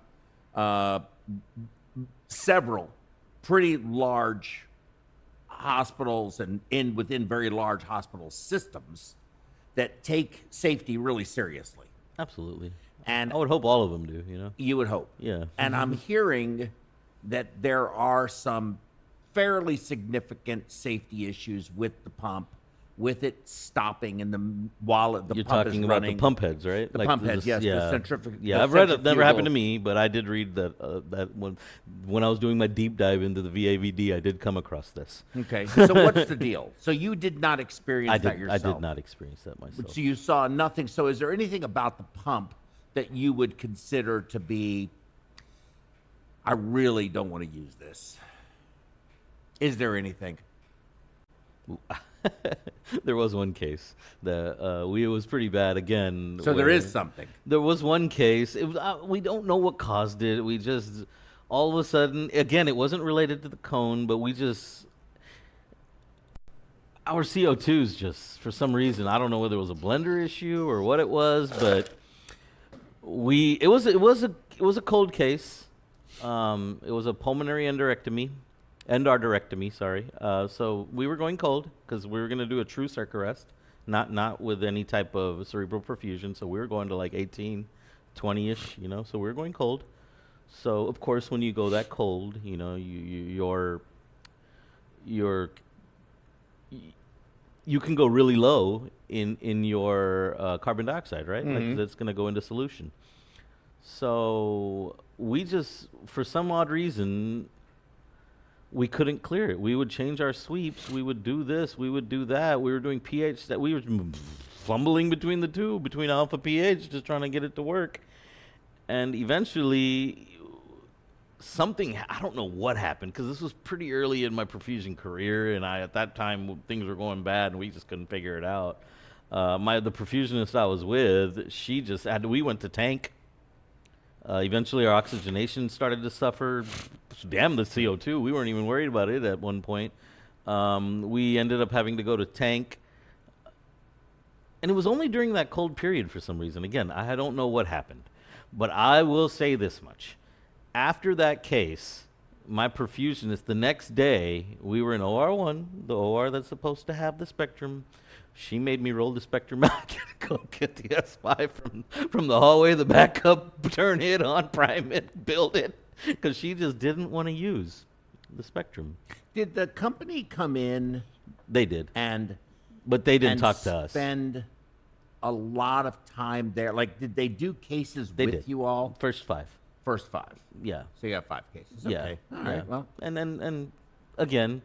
S1: several pretty large hospitals and within very large hospital systems that take safety really seriously.
S2: Absolutely.
S1: And
S2: I would hope all of them do,
S1: You would hope.
S2: Yeah.
S1: And I'm hearing that there are some fairly significant safety issues with the pump, with it stopping while the
S2: You're
S1: pump is
S2: talking
S1: running.
S2: about the pump heads, right?
S1: The pump heads, yes.
S2: Yeah.
S1: The centrifugal.
S2: Yeah, I've read it. Never happened to me, but I did read that when I was doing my deep dive into the VAVD, I did come across this.
S1: Okay, so what's the deal? So you did not experience that yourself?
S2: I did not experience that myself.
S1: So you saw nothing. So is there anything about the pump that you would consider to be, I really don't want to use this? Is there anything?
S2: There was one case that it was pretty bad again.
S1: So there is something.
S2: There was one case. It was we don't know what caused it. We just all of a sudden, again, it wasn't related to the cone, but we just our CO2s just, for some reason, I don't know whether it was a blender issue or what it was, but it was a cold case. It was a pulmonary endarterectomy, sorry. So we were going cold because we were going to do a true circ arrest, not with any type of cerebral perfusion. So we were going to like 18, 20-ish, so we were going cold. So of course, when you go that cold, you can go really low in your carbon dioxide, right? Like that's going to go into solution. So we just, for some odd reason, we couldn't clear it. We would change our sweeps. We would do this. We would do that. We were doing pH that we were fumbling between the two, between alpha pH, just trying to get it to work. And eventually, I don't know what happened, because this was pretty early in my perfusion career, and at that time, things were going bad, and we just couldn't figure it out. The perfusionist I was with, we went to tank. Eventually, our oxygenation started to suffer. Damn the CO2. We weren't even worried about it at one point. We ended up having to go to tank. And it was only during that cold period for some reason. Again, I don't know what happened. But I will say this much. After that case, my perfusionist, the next day, we were in OR1, the OR that's supposed to have the spectrum. She made me roll the spectrum out, go get the S5 from the hallway, the backup, turn it on, prime it, build it, because she just didn't want to use the spectrum.
S1: Did the company come in?
S2: They did.
S1: But
S2: they didn't talk to us.
S1: Spend a lot of time there. Like, did they do cases with you all?
S2: First 5.
S1: First 5.
S2: Yeah.
S1: So you have 5 cases.
S2: Yeah.
S1: Okay. All right. Well,
S2: and again,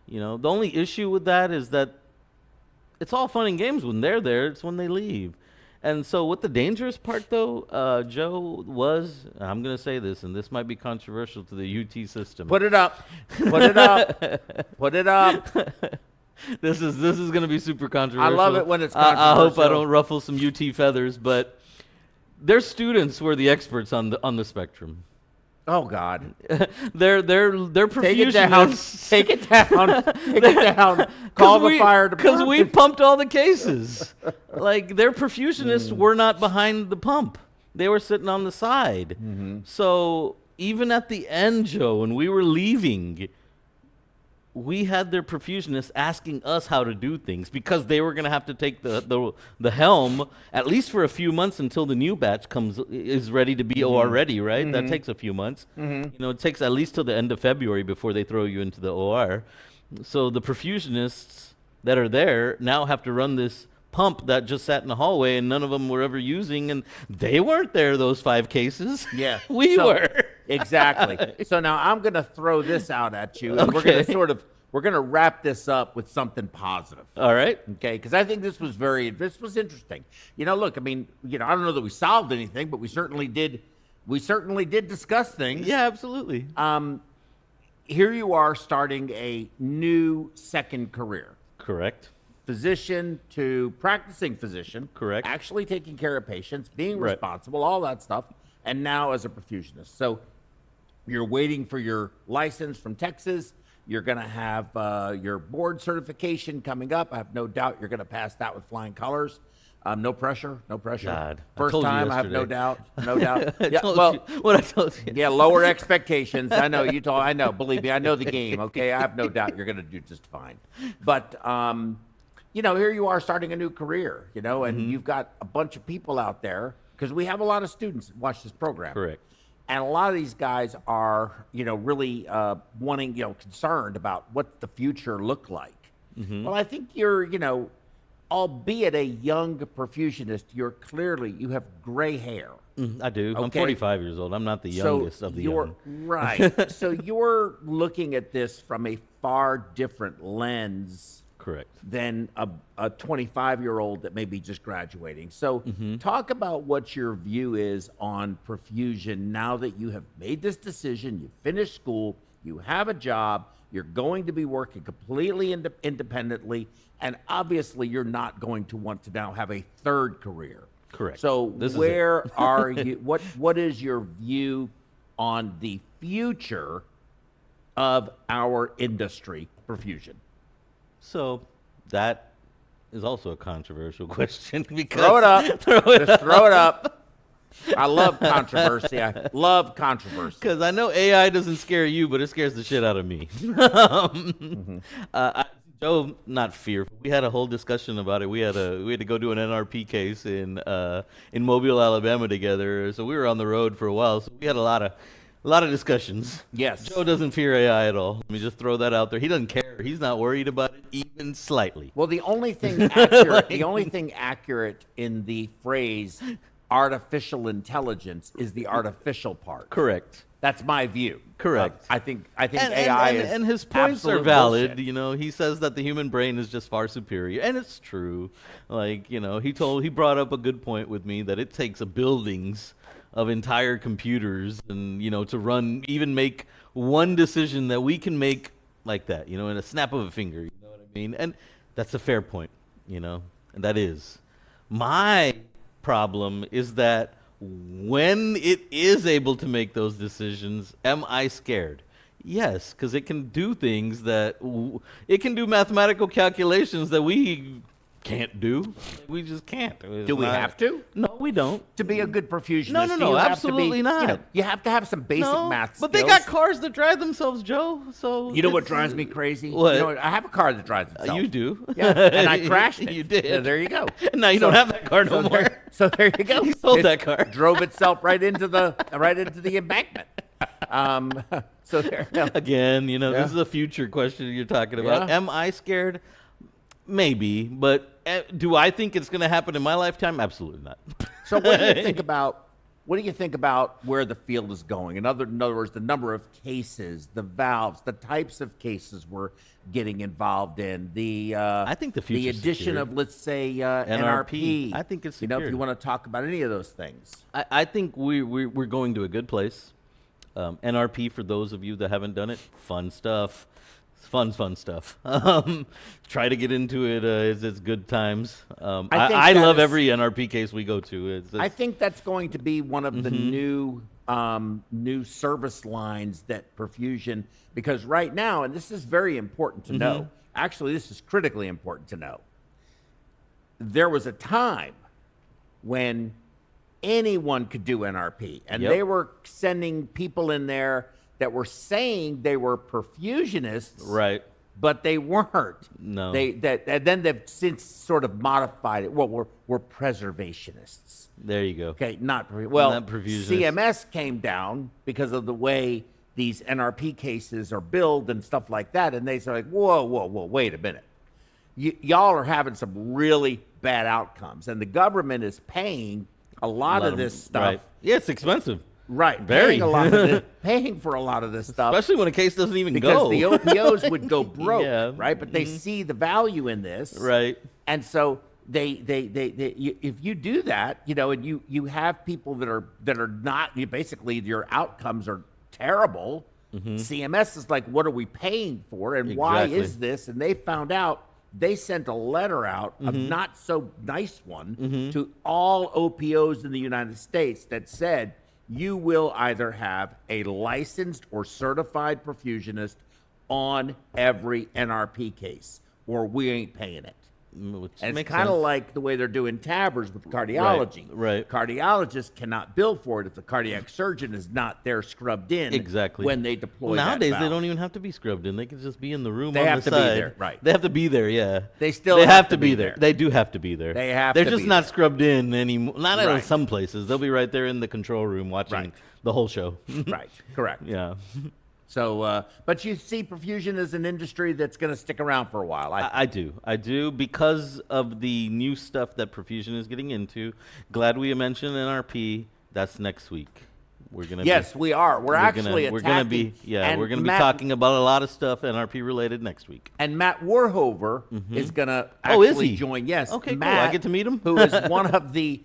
S2: the only issue with that is that it's all fun and games when they're there. It's when they leave. And so what the dangerous part, though, Joe, was, I'm going to say this, and this might be controversial to the UT system.
S1: Put it up. Put it up. Put it up.
S2: This is going to be super controversial.
S1: I love it when it's controversial.
S2: I hope I don't ruffle some UT feathers, but their students were the experts on the spectrum.
S1: Oh God!
S2: They're perfusionists.
S1: Take it down. Take it down. Call the fire department.
S2: Because we pumped all the cases. Like, their perfusionists were not behind the pump; they were sitting on the side. So even at the end, Joe, when we were leaving, we had their perfusionists asking us how to do things, because they were going to have to take the helm at least for a few months until the new batch is ready to be OR ready, right? That takes a few months. It takes at least till the end of February before they throw you into the OR. So the perfusionists that are there now have to run this pump that just sat in the hallway and none of them were ever using, and they weren't there those 5 cases.
S1: Yeah.
S2: we were.
S1: Exactly. So now I'm going to throw this out at you, and we're going to wrap this up with something positive.
S2: All right.
S1: Okay, because I think this was interesting. Look, I mean, I don't know that we solved anything, but we certainly did discuss things.
S2: Yeah, absolutely.
S1: Here you are starting a new second career.
S2: Correct.
S1: Physician to practicing physician.
S2: Correct.
S1: Actually taking care of patients, being responsible, all that stuff, and now as a perfusionist. So you're waiting for your license from Texas. You're going to have your board certification coming up. I have no doubt you're going to pass that with flying colors. No pressure, no pressure.
S2: God,
S1: First time, I have no doubt, no doubt.
S2: I told you.
S1: Yeah, lower expectations. I know I know. Believe me, I know the game. Okay, I have no doubt you're going to do just fine. But here you are starting a new career. And you've got a bunch of people out there, because we have a lot of students that watch this program.
S2: Correct.
S1: And a lot of these guys are, really wanting, concerned about what the future look like. Well, I think you're, albeit a young perfusionist, you have gray hair.
S2: I do.
S1: Okay?
S2: I'm 45 years old. I'm not the youngest of the young.
S1: Right. So you're looking at this from a far different lens.
S2: Correct.
S1: Than a 25-year-old that may be just graduating. So talk about what your view is on perfusion now that you have made this decision, you finished school, you have a job, you're going to be working completely independently, and obviously you're not going to want to now have a third career.
S2: Correct.
S1: So where are you? What is your view on the future of our industry, perfusion?
S2: So that is also a controversial question because
S1: Throw it up. Just throw it up. I love controversy. I love controversy.
S2: Because I know AI doesn't scare you, but it scares the shit out of me. Joe, not fear. We had a whole discussion about it. We had to go do an NRP case in Mobile, Alabama together. So we were on the road for a while. So we had a lot of discussions.
S1: Yes.
S2: Joe doesn't fear AI at all. Let me just throw that out there. He doesn't care. He's not worried about it even slightly.
S1: Well, the only thing accurate, in the phrase artificial intelligence is the artificial part.
S2: Correct.
S1: That's my view.
S2: Correct.
S1: I think AI is
S2: and his points are
S1: absolute
S2: valid.
S1: bullshit.
S2: You know, he says that the human brain is just far superior, and it's true. Like, you know, he brought up a good point with me that it takes buildings of entire computers, and you know, to even make one decision that we can make like that. You know, in a snap of a finger. You know what I mean? And that's a fair point. You know, and that is my problem is that when it is able to make those decisions, am I scared? Yes, because it can do things that it can do mathematical calculations that we can't do. We just can't.
S1: Do we have to?
S2: No, we don't.
S1: To be a good perfusionist?
S2: No, absolutely not.
S1: You know, you have to have some basic math skills.
S2: But they got cars that drive themselves, Joe. So
S1: you know what drives me crazy?
S2: What?
S1: You know what? I have a car that drives itself.
S2: You do.
S1: Yeah, and I crashed it.
S2: You did.
S1: Yeah, there you go.
S2: Now you don't have that car no more.
S1: So there you go.
S2: You sold that car.
S1: Drove itself right into the embankment. So there you go.
S2: Again, you know,
S1: Yeah.
S2: this is a future question you're talking about.
S1: Yeah.
S2: Am I scared? Maybe, but do I think it's going to happen in my lifetime? Absolutely not.
S1: So what do you think about where the field is going? In other words, the number of cases, the valves, the types of cases we're getting involved in.
S2: I think the future's
S1: addition
S2: secure.
S1: of, let's say, NRP.
S2: I think it's
S1: if
S2: secured.
S1: you want to talk about any of those things.
S2: I think we're going to a good place. NRP, for those of you that haven't done it, fun stuff. It's fun stuff. Try to get into it. It's good times. I love every NRP case we go to.
S1: I think that's going to be one of the new service lines that Perfusion, because right now, and this is very important to know, actually this is critically important to know, there was a time when anyone could do NRP, and they were sending people in there that were saying they were perfusionists,
S2: right?
S1: But they weren't.
S2: No.
S1: And then they've since sort of modified it. Well, we're preservationists.
S2: There you go.
S1: Okay, not
S2: Not perfusionists.
S1: CMS came down because of the way these NRP cases are billed and stuff like that, and they said, like, whoa, wait a minute. Y'all are having some really bad outcomes, and the government is paying a lot of this stuff.
S2: Right. Yeah, it's expensive.
S1: Right,
S2: Very.
S1: paying for a lot of this stuff,
S2: especially when a case doesn't even
S1: because
S2: go.
S1: the OPOs would go broke,
S2: Yeah.
S1: right? But they see the value in this,
S2: Right.
S1: And so if you do that, you know, and you have people that are not, basically your outcomes are terrible. CMS is like, what are we paying for, and why is this? And they found out. They sent a letter out, a not so nice one, to all OPOs in the United States that said, you will either have a licensed or certified perfusionist on every NRP case, or we ain't paying it.
S2: Which
S1: And it's
S2: makes
S1: kind of
S2: sense.
S1: like the way they're doing TAVRs with cardiology.
S2: Right.
S1: Cardiologists cannot bill for it if the cardiac surgeon is not there scrubbed in
S2: Exactly.
S1: when they deploy
S2: Well, nowadays
S1: that
S2: they
S1: valve.
S2: don't even have to be scrubbed in. They can just be in the room
S1: They
S2: on
S1: have
S2: the
S1: to be
S2: side.
S1: there, right.
S2: They have to be there, yeah.
S1: They still
S2: They
S1: have
S2: to be there. They do have to be there.
S1: They have
S2: They're
S1: to
S2: just
S1: be
S2: not
S1: there.
S2: scrubbed in anymore. Not in
S1: Right.
S2: some places. They'll be right there in the control room watching
S1: Right.
S2: the whole show.
S1: Right, correct.
S2: Yeah.
S1: So, but you see perfusion as an industry that's going to stick around for a while.
S2: I do because of the new stuff that Perfusion is getting into. Glad we mentioned NRP. That's next week. We're gonna
S1: we are. We're actually
S2: we're gonna be
S1: attacking-
S2: yeah
S1: and
S2: we're gonna
S1: Matt-
S2: be talking about a lot of stuff NRP related next week.
S1: And Matt Warhover is going to
S2: Oh, is
S1: actually
S2: he?
S1: join. Yes.
S2: Okay, cool.
S1: Matt,
S2: I get to meet him?
S1: who is one of the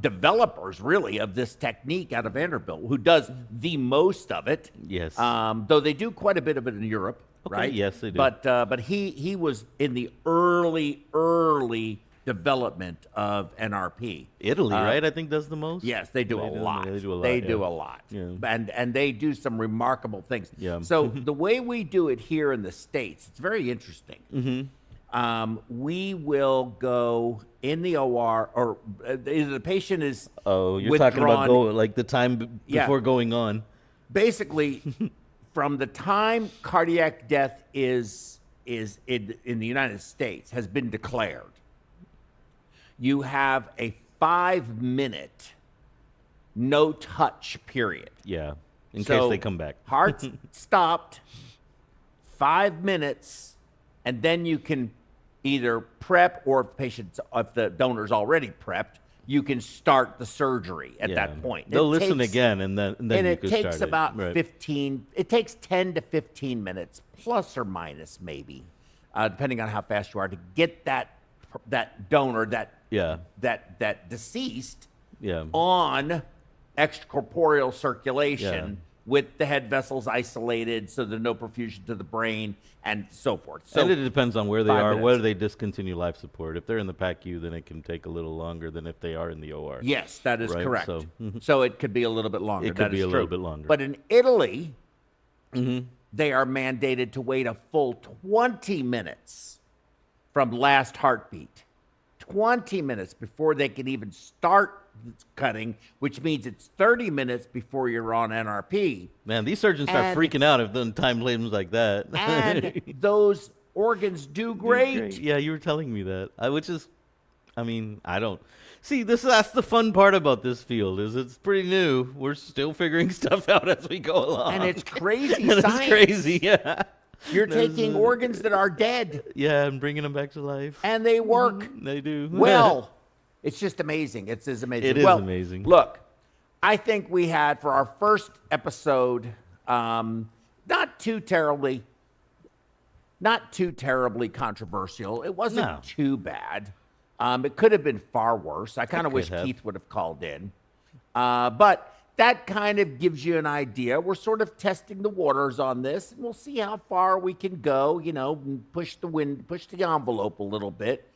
S1: developers, really, of this technique out of Vanderbilt, who does the most of it.
S2: Yes.
S1: Though they do quite a bit of it in Europe,
S2: Okay,
S1: right?
S2: yes, they do.
S1: But he was in the early development of NRP.
S2: Italy, right? I think does the most.
S1: Yes, they do a lot.
S2: They do a lot.
S1: They
S2: yeah.
S1: do a lot.
S2: Yeah.
S1: And they do some remarkable things.
S2: Yeah.
S1: So the way we do it here in the States, it's very interesting. We will go in the OR, or either the patient is
S2: Oh, you're
S1: withdrawn.
S2: talking about like the time before going on.
S1: Basically, from the time cardiac death is in the United States has been declared, you have a 5-minute no touch period.
S2: Yeah, in case they come back.
S1: Heart's stopped, 5 minutes, and then you can either prep, or if the donor's already prepped, you can start the surgery at that point.
S2: They'll listen again, and then you
S1: it
S2: can
S1: takes
S2: start
S1: about
S2: Right.
S1: 15. It takes 10 to 15 minutes, plus or minus, maybe, depending on how fast you are, to get that donor, that deceased, on extracorporeal circulation with the head vessels isolated, so there's no perfusion to the brain and so forth. So
S2: and it depends on where they are,
S1: minutes.
S2: whether they discontinue life support. If they're in the PACU, then it can take a little longer than if they are in the OR.
S1: Yes, that is
S2: Right,
S1: correct.
S2: so-
S1: So it could be a little bit longer.
S2: It could
S1: That
S2: be
S1: is
S2: a
S1: true.
S2: little bit longer.
S1: But in Italy, they are mandated to wait a full 20 minutes from last heartbeat. 20 minutes before they can even start cutting, which means it's 30 minutes before you're on NRP.
S2: Man, these surgeons start
S1: And-
S2: freaking out if the time frames like that.
S1: And those organs do great.
S2: Yeah, you were telling me that. I don't see this. That's the fun part about this field, is it's pretty new. We're still figuring stuff out as we go along,
S1: And it's crazy
S2: And
S1: science.
S2: it's crazy. Yeah,
S1: You're taking organs that are dead,
S2: yeah, and bringing them back to life.
S1: and they work
S2: They do
S1: well. It's just amazing. It's amazing.
S2: It is
S1: Well,
S2: amazing.
S1: Look, I think we had, for our first episode, not too terribly controversial. It wasn't too bad. It could have been far worse. I kind of wish Keith would have called in. But that kind of gives you an idea. We're sort of testing the waters on this, and we'll see how far we can go, and push the envelope a little bit.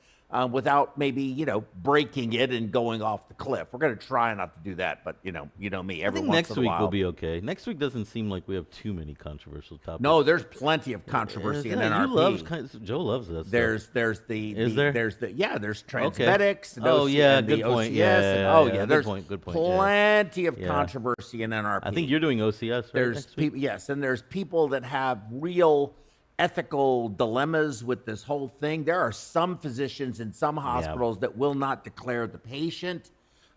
S1: Without maybe, breaking it and going off the cliff. We're going to try not to do that, but you know me.
S2: I
S1: Every
S2: think
S1: once
S2: next
S1: in a
S2: week
S1: while.
S2: will be okay. Next week doesn't seem like we have too many controversial topics.
S1: No, there's plenty of controversy in NRP.
S2: Joe loves that.
S1: There's
S2: stuff.
S1: there's transmedics. And
S2: Oh, yeah,
S1: and the
S2: good point.
S1: OCS,
S2: Yeah,
S1: and,
S2: yeah, good
S1: there's
S2: point, good point,
S1: plenty of
S2: Yeah.
S1: controversy in NRP.
S2: I think you're doing OCS. Right,
S1: There's
S2: next week?
S1: people, yes, and there's people that have real ethical dilemmas with this whole thing. There are some physicians in some hospitals that will not declare the patient.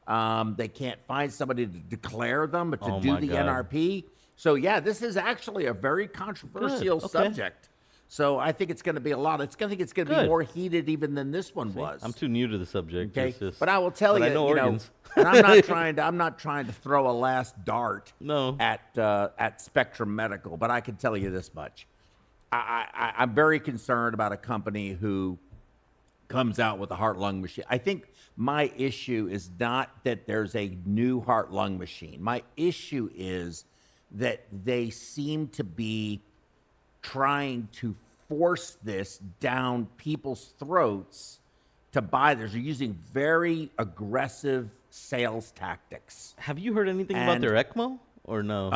S1: They can't find somebody to declare them, but to do the NRP. So yeah, this is actually a very controversial
S2: okay.
S1: subject. So I think it's going to be a lot. I think it's going to be more heated even than this one was.
S2: I'm too new to the subject.
S1: Okay,
S2: It's just-
S1: but I will tell you,
S2: I know organs.
S1: and I'm not trying to throw a last dart at Spectrum Medical, but I can tell you this much. I'm very concerned about a company who comes out with a heart-lung machine. I think my issue is not that there's a new heart-lung machine. My issue is that they seem to be trying to force this down people's throats to buy this. They're using very aggressive sales tactics.
S2: Have you heard anything about their ECMO or no?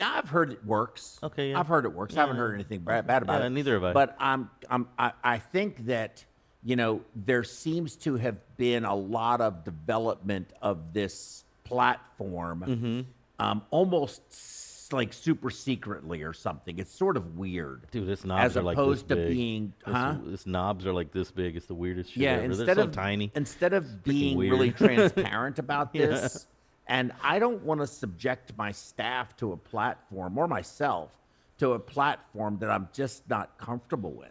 S1: I've heard it works.
S2: Okay, yeah.
S1: I've heard it works. I haven't heard anything bad about it.
S2: Neither have I.
S1: But I think that, there seems to have been a lot of development of this platform, almost like super secretly or something. It's sort of weird.
S2: Dude, its knobs
S1: as
S2: are like
S1: opposed
S2: this
S1: to
S2: big.
S1: being,
S2: Its knobs are like this big. It's the weirdest shit
S1: yeah,
S2: ever.
S1: instead
S2: They're so
S1: of
S2: tiny.
S1: Instead of being
S2: weird.
S1: really transparent about this, and I don't want to subject my staff to a platform, or myself to a platform that I'm just not comfortable with.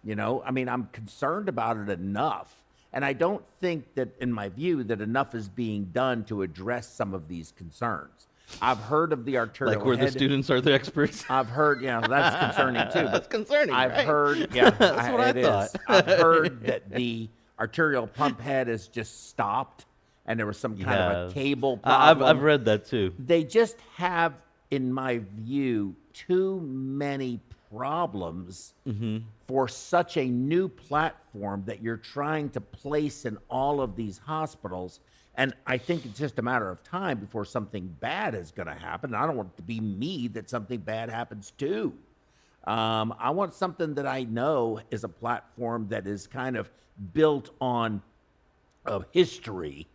S1: I'm concerned about it enough, and I don't think that, in my view, that enough is being done to address some of these concerns. I've heard of the arterial
S2: Like where
S1: head.
S2: the students are the experts.
S1: I've heard, that's concerning too.
S2: That's concerning.
S1: I've
S2: right?
S1: heard, yeah,
S2: That's what I
S1: it
S2: thought.
S1: is. I've heard that the arterial pump head is just stopped, and there was some kind of a cable problem.
S2: I've read that too.
S1: They just have, in my view, too many problems for such a new platform that you're trying to place in all of these hospitals. And I think it's just a matter of time before something bad is going to happen. I don't want it to be me that something bad happens to. I want something that I know is a platform that is kind of built on history.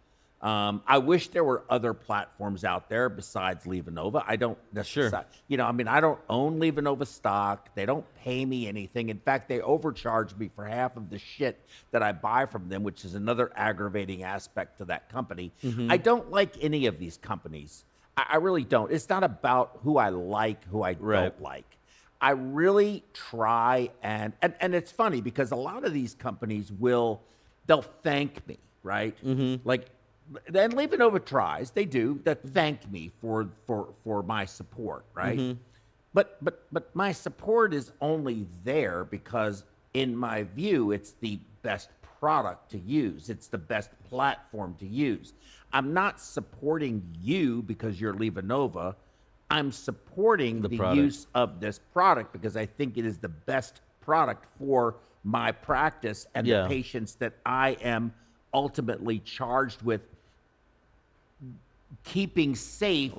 S1: I wish there were other platforms out there besides LivaNova. I don't necessarily, I don't own LivaNova stock. They don't pay me anything. In fact, they overcharge me for half of the shit that I buy from them, which is another aggravating aspect to that company. I don't like any of these companies. I really don't. It's not about who I like, who I don't like. I really try and it's funny because a lot of these companies they'll thank me, right? Like, then LivaNova tries, they do, that thank me for my support, right? But my support is only there because, in my view, it's the best product to use. It's the best platform to use. I'm not supporting you because you're LivaNova. I'm supporting the use of this product because I think it is the best product for my practice and the patients that I am ultimately charged with keeping safe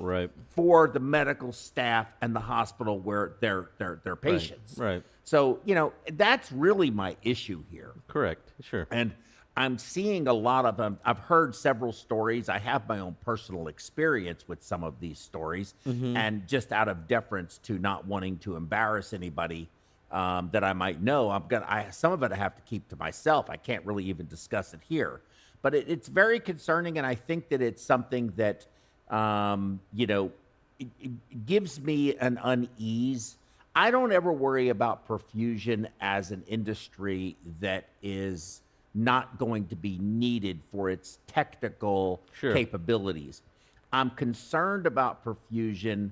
S1: for the medical staff and the hospital where they're patients.
S2: Right.
S1: So, that's really my issue here.
S2: Correct. Sure.
S1: And I'm seeing a lot of them. I've heard several stories. I have my own personal experience with some of these stories. And just out of deference to not wanting to embarrass anybody that I might know, some of it I have to keep to myself. I can't really even discuss it here. But it's very concerning, and I think that it's something that, it gives me an unease. I don't ever worry about perfusion as an industry that is not going to be needed for its technical capabilities. I'm concerned about perfusion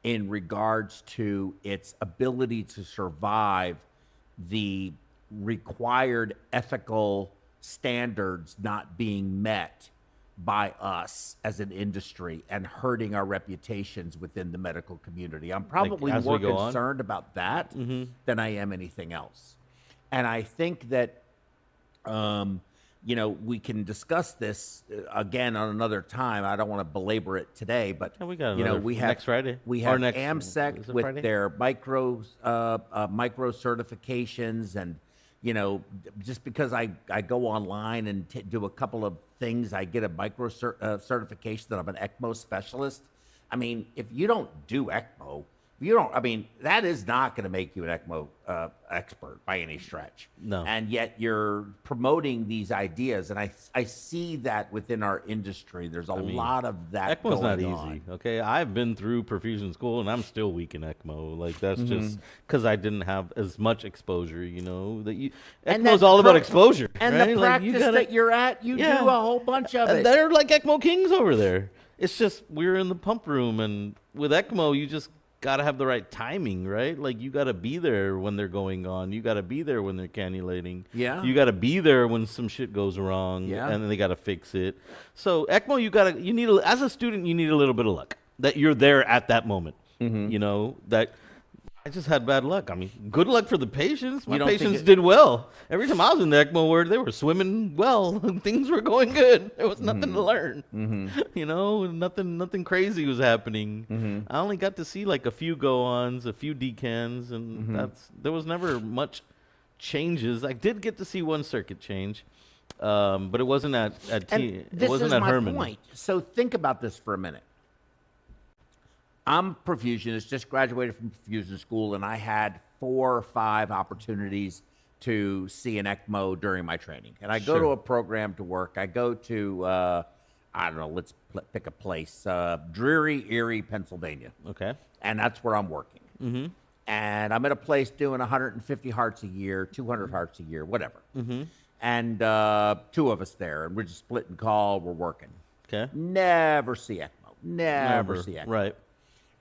S1: in regards to its ability to survive the required ethical standards not being met by us as an industry and hurting our reputations within the medical community. I'm probably more concerned about that than I am anything else. And I think that, we can discuss this again on another time. I don't want to belabor it today, but we have
S2: next Friday.
S1: We have AMSEC with Friday? Their micro certifications, and just because I go online and do a couple of things, I get a micro certification that I'm an ECMO specialist. I mean, if you don't do ECMO, that is not going to make you an ECMO expert by any stretch.
S2: No.
S1: And yet you're promoting these ideas, and I see that within our industry. There's a lot of that
S2: ECMO's
S1: going
S2: not
S1: on.
S2: easy, okay? I've been through perfusion school, and I'm still weak in ECMO. Like, that's just because I didn't have as much exposure, ECMO's all about exposure.
S1: And
S2: right?
S1: the practice that you're at, you do a whole bunch of it.
S2: They're like ECMO kings over there. It's just we're in the pump room, and with ECMO, you just got to have the right timing, right? Like, you got to be there when they're going on. You got to be there when they're cannulating.
S1: Yeah.
S2: You got to be there when some shit goes wrong.
S1: Yeah.
S2: And then they got to fix it. So ECMO, as a student, you need a little bit of luck that you're there at that moment. That I just had bad luck. I mean, good luck for the patients. My patients did well. Every time I was in the ECMO ward, they were swimming well. Things were going good. There was nothing to learn. Nothing crazy was happening. I only got to see like a few go-ons, a few decans, and there was never much changes. I did get to see one circuit change, but it wasn't at Herman.
S1: This is my point. So think about this for a minute. I'm a perfusionist, just graduated from perfusion school, and I had 4 or 5 opportunities to see an ECMO during my training. And I go to a program to work. I go to, I don't know, let's pick a place, Dreary, Erie, Pennsylvania.
S2: Okay.
S1: And that's where I'm working. And I'm at a place doing 150 hearts a year, 200 hearts a year, whatever. And 2 of us there, and we're just splitting call, we're working.
S2: Okay.
S1: Never see ECMO. Never see ECMO.
S2: Right.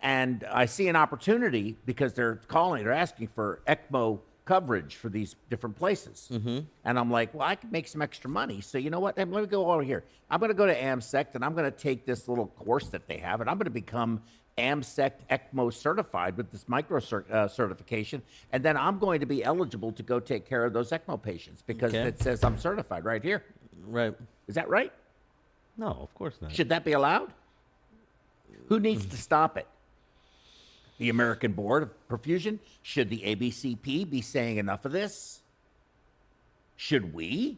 S1: And I see an opportunity because they're asking for ECMO coverage for these different places. And I'm like, well, I can make some extra money. So you know what? Let me go over here. I'm going to go to AMSEC, and I'm going to take this little course that they have, and I'm going to become AMSEC ECMO certified with this micro certification, and then I'm going to be eligible to go take care of those ECMO patients because
S2: Okay.
S1: it says I'm certified right here.
S2: Right.
S1: Is that right?
S2: No, of course not.
S1: Should that be allowed? Who needs to stop it? The American Board of Perfusion? Should the ABCP be saying enough of this? Should we,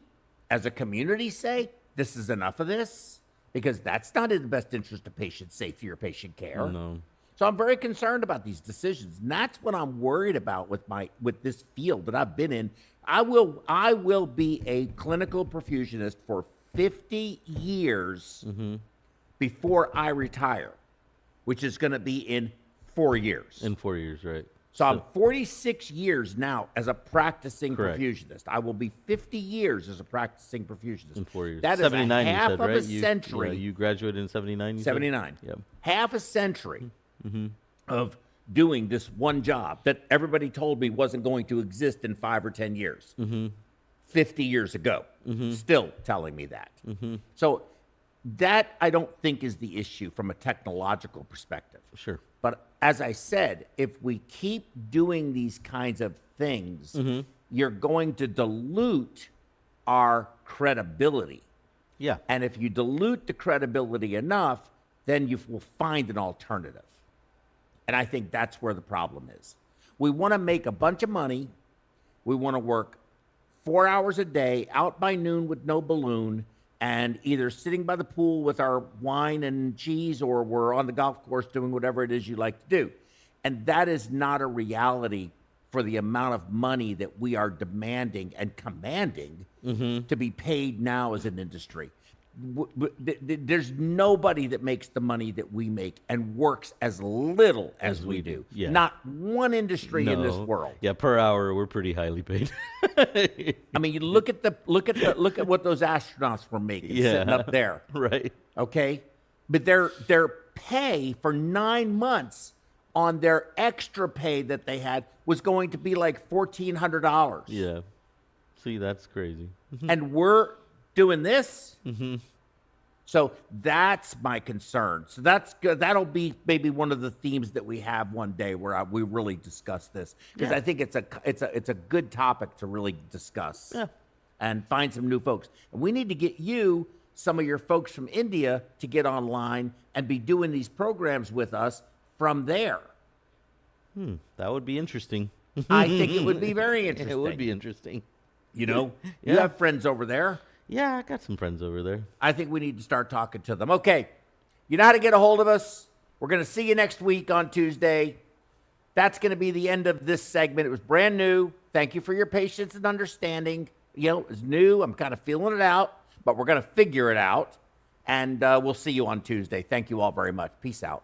S1: as a community, say this is enough of this? Because that's not in the best interest of patient safety or patient care.
S2: No.
S1: So I'm very concerned about these decisions. And that's what I'm worried about with this field that I've been in. I will be a clinical perfusionist for 50 years before I retire, which is going to be in 4 years.
S2: In 4 years, right.
S1: So I'm 46 years now as a practicing
S2: Correct.
S1: perfusionist. I will be 50 years as a practicing perfusionist.
S2: In 4 years.
S1: That is
S2: 79,
S1: half
S2: you said,
S1: of
S2: right?
S1: a century.
S2: You graduated in 79, you said?
S1: 79.
S2: Yep.
S1: Half a century of doing this one job that everybody told me wasn't going to exist in 5 or 10 years. 50 years ago. Still telling me that. So that I don't think is the issue from a technological perspective.
S2: Sure.
S1: But as I said, if we keep doing these kinds of things, you're going to dilute our credibility.
S2: Yeah.
S1: And if you dilute the credibility enough, then you will find an alternative. And I think that's where the problem is. We want to make a bunch of money. We want to work 4 hours a day, out by noon with no balloon, and either sitting by the pool with our wine and cheese, or we're on the golf course doing whatever it is you like to do. And that is not a reality for the amount of money that we are demanding and commanding to be paid now as an industry. There's nobody that makes the money that we make and works as little as we do.
S2: Yeah.
S1: Not one industry in this
S2: No.
S1: world.
S2: Yeah, per hour, we're pretty highly paid.
S1: I mean, you look at what those astronauts were making sitting up there.
S2: Right.
S1: Okay, but their pay for 9 months on their extra pay that they had was going to be like $1,400.
S2: Yeah. See, that's crazy.
S1: And we're doing this. So that's my concern. So that's good. That'll be maybe one of the themes that we have one day where we really discuss this, because I think it's a good topic to really discuss and find some new folks. And we need to get you, some of your folks from India, to get online and be doing these programs with us from there.
S2: That would be interesting.
S1: I think it would be very interesting.
S2: It would be interesting.
S1: You know, you
S2: Yeah.
S1: have friends over there.
S2: Yeah, I got some friends over there.
S1: I think we need to start talking to them. Okay, you know how to get a hold of us. We're going to see you next week on Tuesday. That's going to be the end of this segment. It was brand new. Thank you for your patience and understanding. You know, it's new. I'm kind of feeling it out, but we're going to figure it out. And we'll see you on Tuesday. Thank you all very much. Peace out.